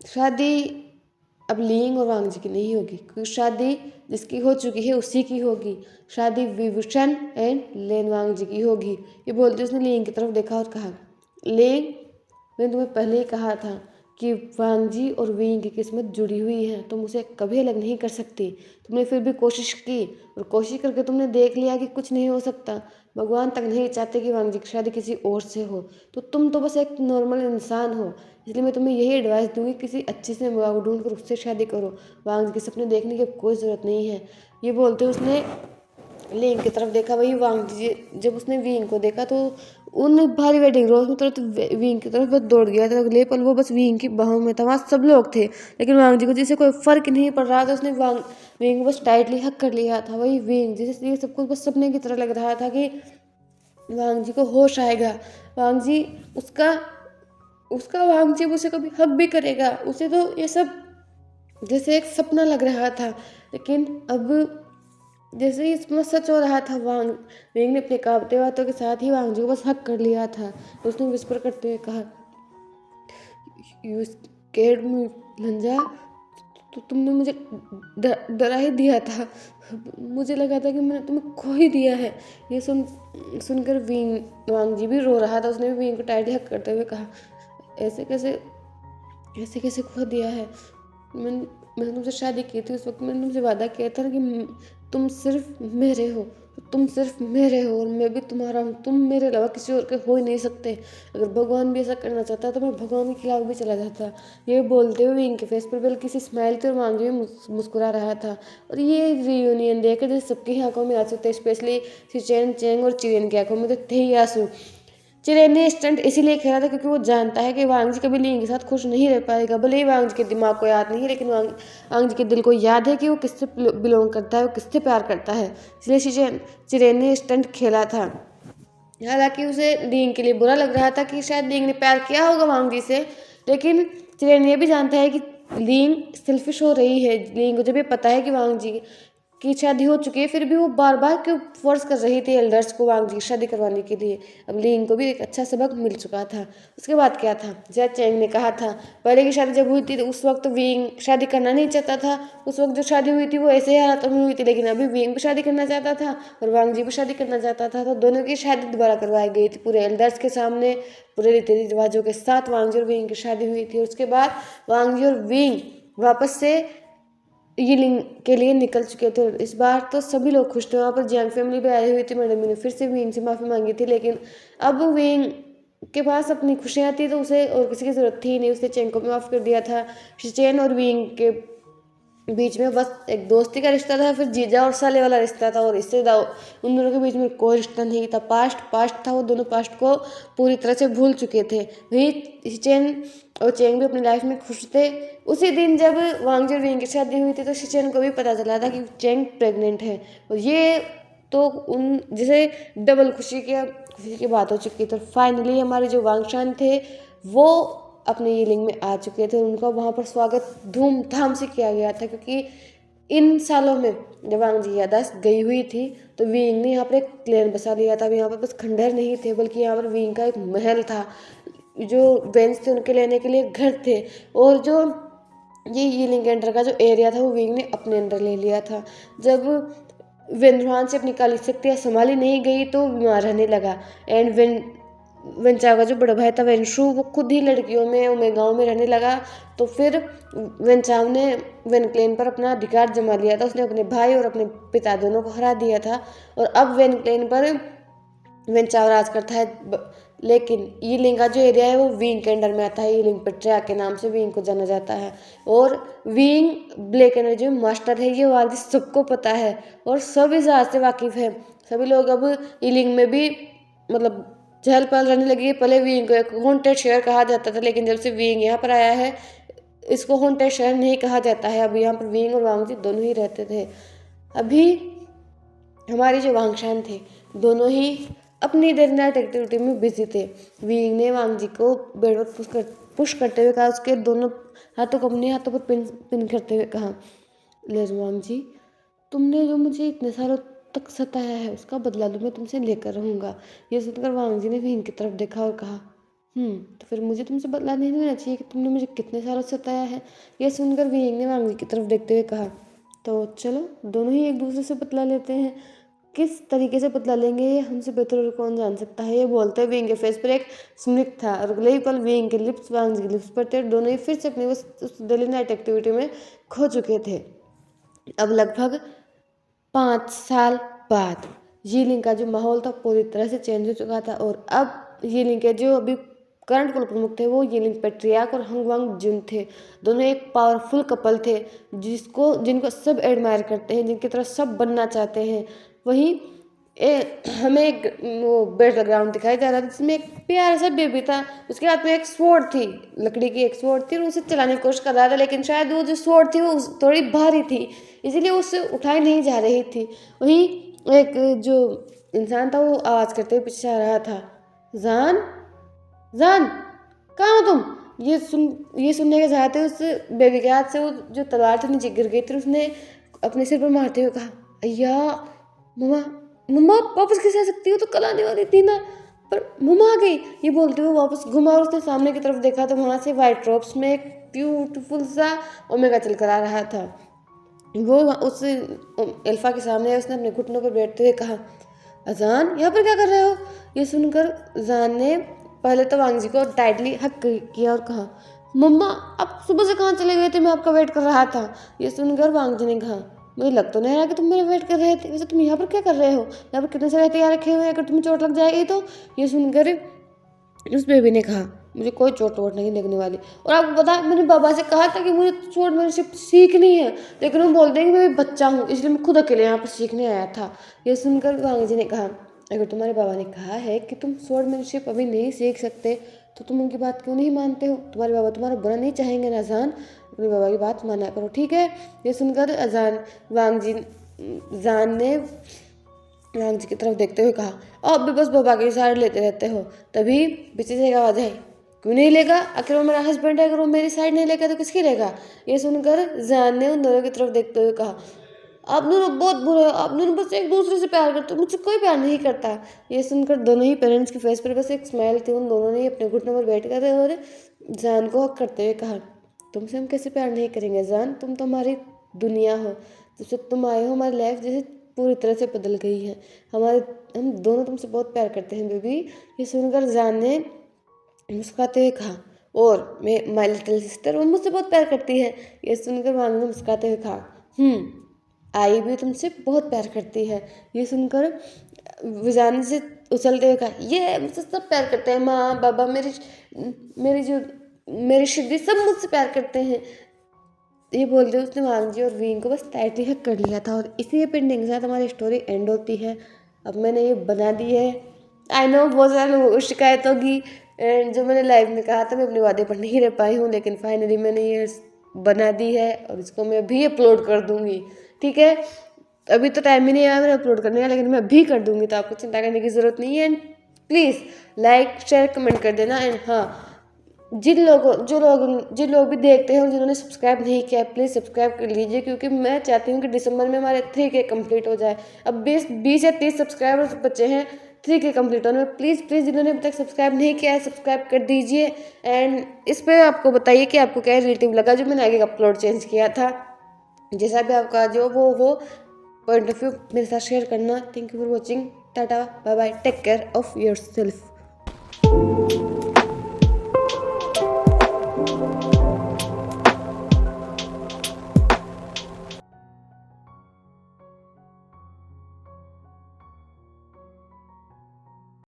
शादी अब लिंग और वांग जी की नहीं होगी, क्योंकि शादी जिसकी हो चुकी है उसी की होगी। शादी विभूषण एंड लेन वांग जी की होगी। ये बोलते उसने लिंग की तरफ देखा और कहा, लिंग, मैंने तुम्हें पहले ही कहा था कि वांग जी और विंग की किस्मत जुड़ी हुई है, तुम उसे कभी अलग नहीं कर सकती। तुमने फिर भी कोशिश की और कोशिश करके तुमने देख लिया कि कुछ नहीं हो सकता। भगवान तक नहीं चाहते कि वांग जी की शादी किसी और से हो, तो तुम तो बस एक नॉर्मल इंसान हो। इसलिए मैं तुम्हें यही एडवाइस दूंगी, किसी अच्छी से बहू ढूंढ कर उससे शादी करो। वांग जी के सपने देखने की अब कोई ज़रूरत नहीं है। ये बोलते उसने लिंग की तरफ देखा। वही वांग जी जब उसने विंग को देखा तो उन भारी वेडिंग रोज में तुरंत विंग की तरफ बस दौड़ गया था। अगले पल वो बस विंग की बाहों में था। वहाँ सब लोग थे, लेकिन वांग जी को जिसे कोई फर्क नहीं पड़ रहा था। उसने विंग को बस टाइटली हक कर लिया था। वही विंग जिसे ये सब कुछ बस सपने की तरह लग रहा था कि वांग जी को होश आएगा। वांग जी उसका उसका वांग जी उसे कभी हक भी करेगा। उसे तो ये सब जैसे एक सपना लग रहा था, लेकिन अब जैसे ही सपना सच हो रहा था। विंग ने अपने कांपते हाथों के साथ ही वांग जी को बस हक कर लिया था। उसने विस्पर करते हुए कहा, यू स्केर्ड मी लंजा, तो तुमने मुझे डरा ही दिया था। मुझे लगा था कि मैंने तुम्हें खो ही दिया है। ये सुनकर वांग जी भी रो रहा था। उसने भी विंग को टाइट हक करते हुए कहा, ऐसे कैसे ऐसे कैसे खो दिया है। मैंने मैंने तुमसे शादी की थी, उस वक्त मैंने तुमसे वादा किया था ना कि तुम सिर्फ मेरे हो, तुम सिर्फ मेरे हो और मैं भी तुम्हारा हूँ। तुम मेरे अलावा किसी और के हो ही नहीं सकते। अगर भगवान भी ऐसा करना चाहता तो मैं भगवान के खिलाफ भी चला जाता। ये बोलते हुए इनके फेस पर बल्कि सी स्माइल थी और मांग भी मुस्कुरा रहा था। और ये रियूनियन देखकर जैसे सबकी आंखों में आंसू थे, स्पेशली चेंग चेंग और चियन की आंखों में तो थे ही आंसू। चिरेन ने स्टंट इसीलिए खेला था क्योंकि वो जानता है कि वांग जी कभी लिंग के साथ खुश नहीं रह पाएगा। भले ही वांग जी के दिमाग को याद नहीं है, लेकिन वांग जी के दिल को याद है कि वो किससे बिलोंग करता है, वो किससे प्यार करता है। इसलिए चिरेन ने स्टंट खेला था। हालांकि उसे लिंग के लिए बुरा लग रहा था कि शायद लिंग ने प्यार किया होगा वांग जी से, लेकिन चिरेन ये भी जानता है कि लिंग सेल्फिश हो रही है। लिंग को जब ये पता है कि वांग जी की शादी हो चुकी है, फिर भी वो बार बार क्यों फोर्स कर रही थी एल्डर्स को वांग जी की शादी करवाने के लिए। अब लिंग को भी एक अच्छा सबक मिल चुका था। उसके बाद क्या था, जैसे चेंग ने कहा था, पहले की शादी जब हुई थी तो उस वक्त विंग शादी करना नहीं चाहता था। उस वक्त जो शादी हुई थी वो ऐसे ही हालातों में हुई थी, लेकिन अभी विंग भी शादी करना चाहता था और वांग जी भी शादी करना चाहता था। तो दोनों की शादी दोबारा करवाई गई थी पूरे एल्डर्स के सामने, पूरे रीति रिवाजों के साथ वांग जी और विंग की शादी हुई थी। और उसके बाद वांग जी और विंग वापस से ये लिंग के लिए निकल चुके थे। इस बार तो सभी लोग खुश थे। वहाँ पर जियांग फैमिली भी आई हुई थी। मैडम ने फिर से विंग से माफ़ी मांगी थी, लेकिन अब विंग के पास अपनी खुशियाँ थी तो उसे और किसी की ज़रूरत थी नहीं। उसने चेंग को भी माफ़ कर दिया था। चेन और विंग के बीच में बस एक दोस्ती का रिश्ता था, फिर जीजा और साले वाला रिश्ता था, और इससे उन दोनों के बीच में कोई रिश्ता नहीं था। पास्ट था। वो दोनों पास्ट को पूरी तरह से भूल चुके थे। वही चेन और चेंग भी अपनी लाइफ में खुश थे। उसी दिन जब वांग जी और विंग की शादी हुई थी तो शिचेन को भी पता चला था कि चेंग प्रेग्नेंट है, और ये तो उन जैसे डबल खुशी की बात हो चुकी। तो फाइनली हमारे जो वांगशान थे वो अपने ये लिंग में आ चुके थे। उनका वहाँ पर स्वागत धूमधाम से किया गया था, क्योंकि इन सालों में जब वांग जी याददाश्त गई हुई थी तो विंग ने यहाँ पर एक क्लैन बसा लिया था। अब यहाँ पर बस खंडहर नहीं थे, बल्कि यहाँ पर विंग का एक महल था। जो वेंस थे उनके लेने के लिए घर थे, और जो ये लिंग के अंडर का जो एरिया था वो विंग ने अपने अंडर ले लिया था। जब वेनरवान से अपनी काली शक्तियाँ संभाली नहीं गई तो बीमार रहने लगा। एंड वेनचाओ का जो बड़ा भाई था वेनशु, वो खुद ही लड़कियों में ओमेगाओं में रहने लगा। तो फिर वेनचाओ ने वेनक्लेन पर अपना अधिकार जमा लिया था। उसने अपने भाई और अपने पिता दोनों को हरा दिया था, और अब वेनक्लेन पर वेनचाओ राज करता है। लेकिन ये लिंग का जो एरिया है वो विंग के अंडर में आता है। ये लिंग पेट्रिया के नाम से विंग को जाना जाता है, और विंग ब्लैक एनर्जी में मास्टर है। ये वाली सबको पता है और सब इस राज से वाकिफ है। सभी लोग अब ये लिंग में भी मतलब चहल पहल रहने लगी है। पहले विंग को एक हॉन्टेड शहर कहा जाता था, लेकिन जब से विंग यहाँ पर आया है इसको हॉन्टेड शहर नहीं कहा जाता है। अब यहाँ पर विंग और वांग जी दोनों ही रहते थे। अभी हमारे जो वांगशान थे दोनों ही अपनी डेली नाइट एक्टिविटी में बिजी थे। विंग ने वांग जी को बेड पर पुश करते हुए कहा, उसके दोनों हाथों को अपने हाथों पर पिन करते हुए कहा, ले वांग जी, तुमने जो मुझे इतने सालों तक सताया है उसका बदला तो मैं तुमसे लेकर रहूँगा। ये सुनकर वांग जी ने विंग की तरफ देखा और कहा, तो फिर मुझे तुमसे बदला नहीं लेना चाहिए कि तुमने मुझे कितने सालों से सताया है। यह सुनकर विंग ने वांग जी की तरफ देखते हुए कहा, तो चलो दोनों ही एक दूसरे से बदला लेते हैं। किस तरीके से बदला लेंगे ये हमसे बेहतर और कौन जान सकता है। ये बोलते विंग के फेस पर एक स्मित था और अगले ही पल विंग के लिप्स वांग जी के लिप्स पर थे और दोनों ही फिर से अपनी उस डेली नाइट एक्टिविटी में खो चुके थे। अब लगभग 5 साल बाद यीलिंग का जो माहौल था पूरी तरह से चेंज हो चुका था और अब यीलिंग के जो अभी करंट कुल प्रमुख थे वो यीलिंग पेट्रियार्क और हंगवांग जुन थे। दोनों एक पावरफुल कपल थे जिनको सब एडमायर करते हैं, जिनकी तरह सब बनना चाहते हैं। वहीं हमें एक वो बैटल ग्राउंड दिखाई जा रहा था जिसमें एक प्यारा सा बेबी था। उसके हाथ में एक स्वॉर्ड थी, लकड़ी की एक स्वॉर्ड थी और उसे चलाने की कोशिश कर रहा था, लेकिन शायद वो जो स्वॉर्ड थी वो थोड़ी भारी थी इसीलिए उससे उठाई नहीं जा रही थी। वहीं एक जो इंसान था वो आवाज़ करते हुए पीछे आ रहा था, जान जान कहाँ हो तुम। ये सुनने के साथ ही उस बेबी के हाथ से वो जो तलवार थी नीचे गिर गई थी। उसने अपने सिर पर मारते हुए कहा, अय्या मम्मा मम्मा वापस कैसे आ सकती हो, तो कल आने वाली थी ना, पर मम्मा आ गई। ये बोलते हुए वापस घुमा और उसने सामने की तरफ देखा तो वहाँ से वाइट ड्रॉप्स में एक ब्यूटीफुल सा ओमेगा चल कर आ रहा था। वो उस एल्फा के सामने उसने अपने घुटनों पर बैठते हुए कहा, अजान यहाँ पर क्या कर रहे हो। ये सुनकर जान ने पहले तो वांग जी को टाइटली हक किया और कहा, मम्मा आप सुबह से कहाँ चले गए थे, मैं आपका वेट कर रहा था। ये सुनकर वांग जी ने कहा, मुझे लग तो नहीं रहा कि तुम मेरा वेट कर रहे थे, वैसे तुम यहाँ पर क्या कर रहे हो, यहाँ पर कितने सारे हथियार रखे हुए हैं, अगर तुम्हें चोट लग जाएगी तो। ये सुनकर उस बेबी ने कहा, मुझे कोई चोट वोट नहीं लगने वाली। और आपको पता मैंने बाबा से कहा था कि मुझे स्वॉर्डमैनशिप सीखनी है, लेकिन वो बोलते हैं कि मैं बच्चा हूँ इसलिए मैं खुद अकेले यहाँ पर सीखने आया था। ये सुनकर वांग जी ने कहा, अगर तुम्हारे बाबा ने कहा है कि तुम स्वॉर्डमैनशिप अभी नहीं सीख सकते तो तुम उनकी बात क्यों नहीं मानते हो। तुम्हारे बाबा तुम्हारा बुरा नहीं चाहेंगे ना अजान, अपने बाबा की बात माना करो, ठीक है। ये सुनकर जान ने वांग जी की तरफ देखते हुए कहा, अब भी बस बाबा की साइड लेते रहते हो। तभी पीछे से एक आवाज़ आई, क्यों नहीं लेगा, आखिर वो मेरा हस्बैंड है, अगर वो मेरी साइड नहीं लेगा तो किसकी लेगा। ये सुनकर जान ने उन दोनों की तरफ देखते हुए कहा, आप दोनों बहुत बुरे हो, आप दोनों बस एक दूसरे से प्यार करते हो, मुझसे कोई प्यार नहीं करता। ये सुनकर दोनों ही पेरेंट्स के फेस पर बस एक स्माइल थी। उन दोनों ने अपने घुटनों पर बैठ कर और जान को हक करते हुए कहा, तुमसे हम कैसे प्यार नहीं करेंगे जान, तुम तो हमारी दुनिया हो, जब से तुम आए हो हमारी लाइफ जैसे पूरी तरह से बदल गई है। हम दोनों तुमसे बहुत प्यार करते हैं बेबी। ये सुनकर जान ने मुस्कुराते हुए कहा, और मैं माई लिटिल सिस्टर वो मुझसे बहुत प्यार करती है। ये सुनकर वांग ने मुस्कुराते हुए कहा, आई भी तुमसे बहुत प्यार करती है। ये सुनकर विजान से उछलते हुए कहा, ये मुझसे सब प्यार करते हैं, माँ बाबा मेरी शिद्दी सब मुझसे प्यार करते हैं। ये बोलते उसने वांग जी और वीन को बस टाइटली हक कर लिया था और इसी पेंडिंग के साथ हमारी स्टोरी एंड होती है। अब मैंने ये बना दी है, आई नो बहुत सारे लोगों को शिकायत होगी, एंड जो मैंने लाइव में कहा था मैं अपने वादे पर नहीं रह पाई हूँ, लेकिन फाइनली मैंने ये बना दी है और इसको मैं अभी अपलोड कर दूँगी, ठीक है। अभी तो टाइम ही नहीं आया मेरा अपलोड करने का, लेकिन मैं अभी कर दूँगी, तो आपको चिंता करने की ज़रूरत नहीं है। And please like share comment कर देना। एंड हाँ, जिन लोग भी देखते हैं और जिन्होंने सब्सक्राइब नहीं किया प्लीज़ सब्सक्राइब कर लीजिए, क्योंकि मैं चाहती हूँ कि दिसंबर में हमारे 3K कंप्लीट हो जाए। अब 20 या 30 सब्सक्राइबर्स बचे हैं 3K कंप्लीट होने में। प्लीज़ जिन्होंने अभी तक सब्सक्राइब नहीं किया है सब्सक्राइब कर दीजिए। एंड इस पर आपको बताइए कि आपको क्या रिलेटिव लगा जो मैंने आगे का अपलोड चेंज किया था। जैसा भी आपका जो वो पॉइंट ऑफ व्यू मेरे साथ शेयर करना। Thank you for watching, tata bye bye, take care of your self.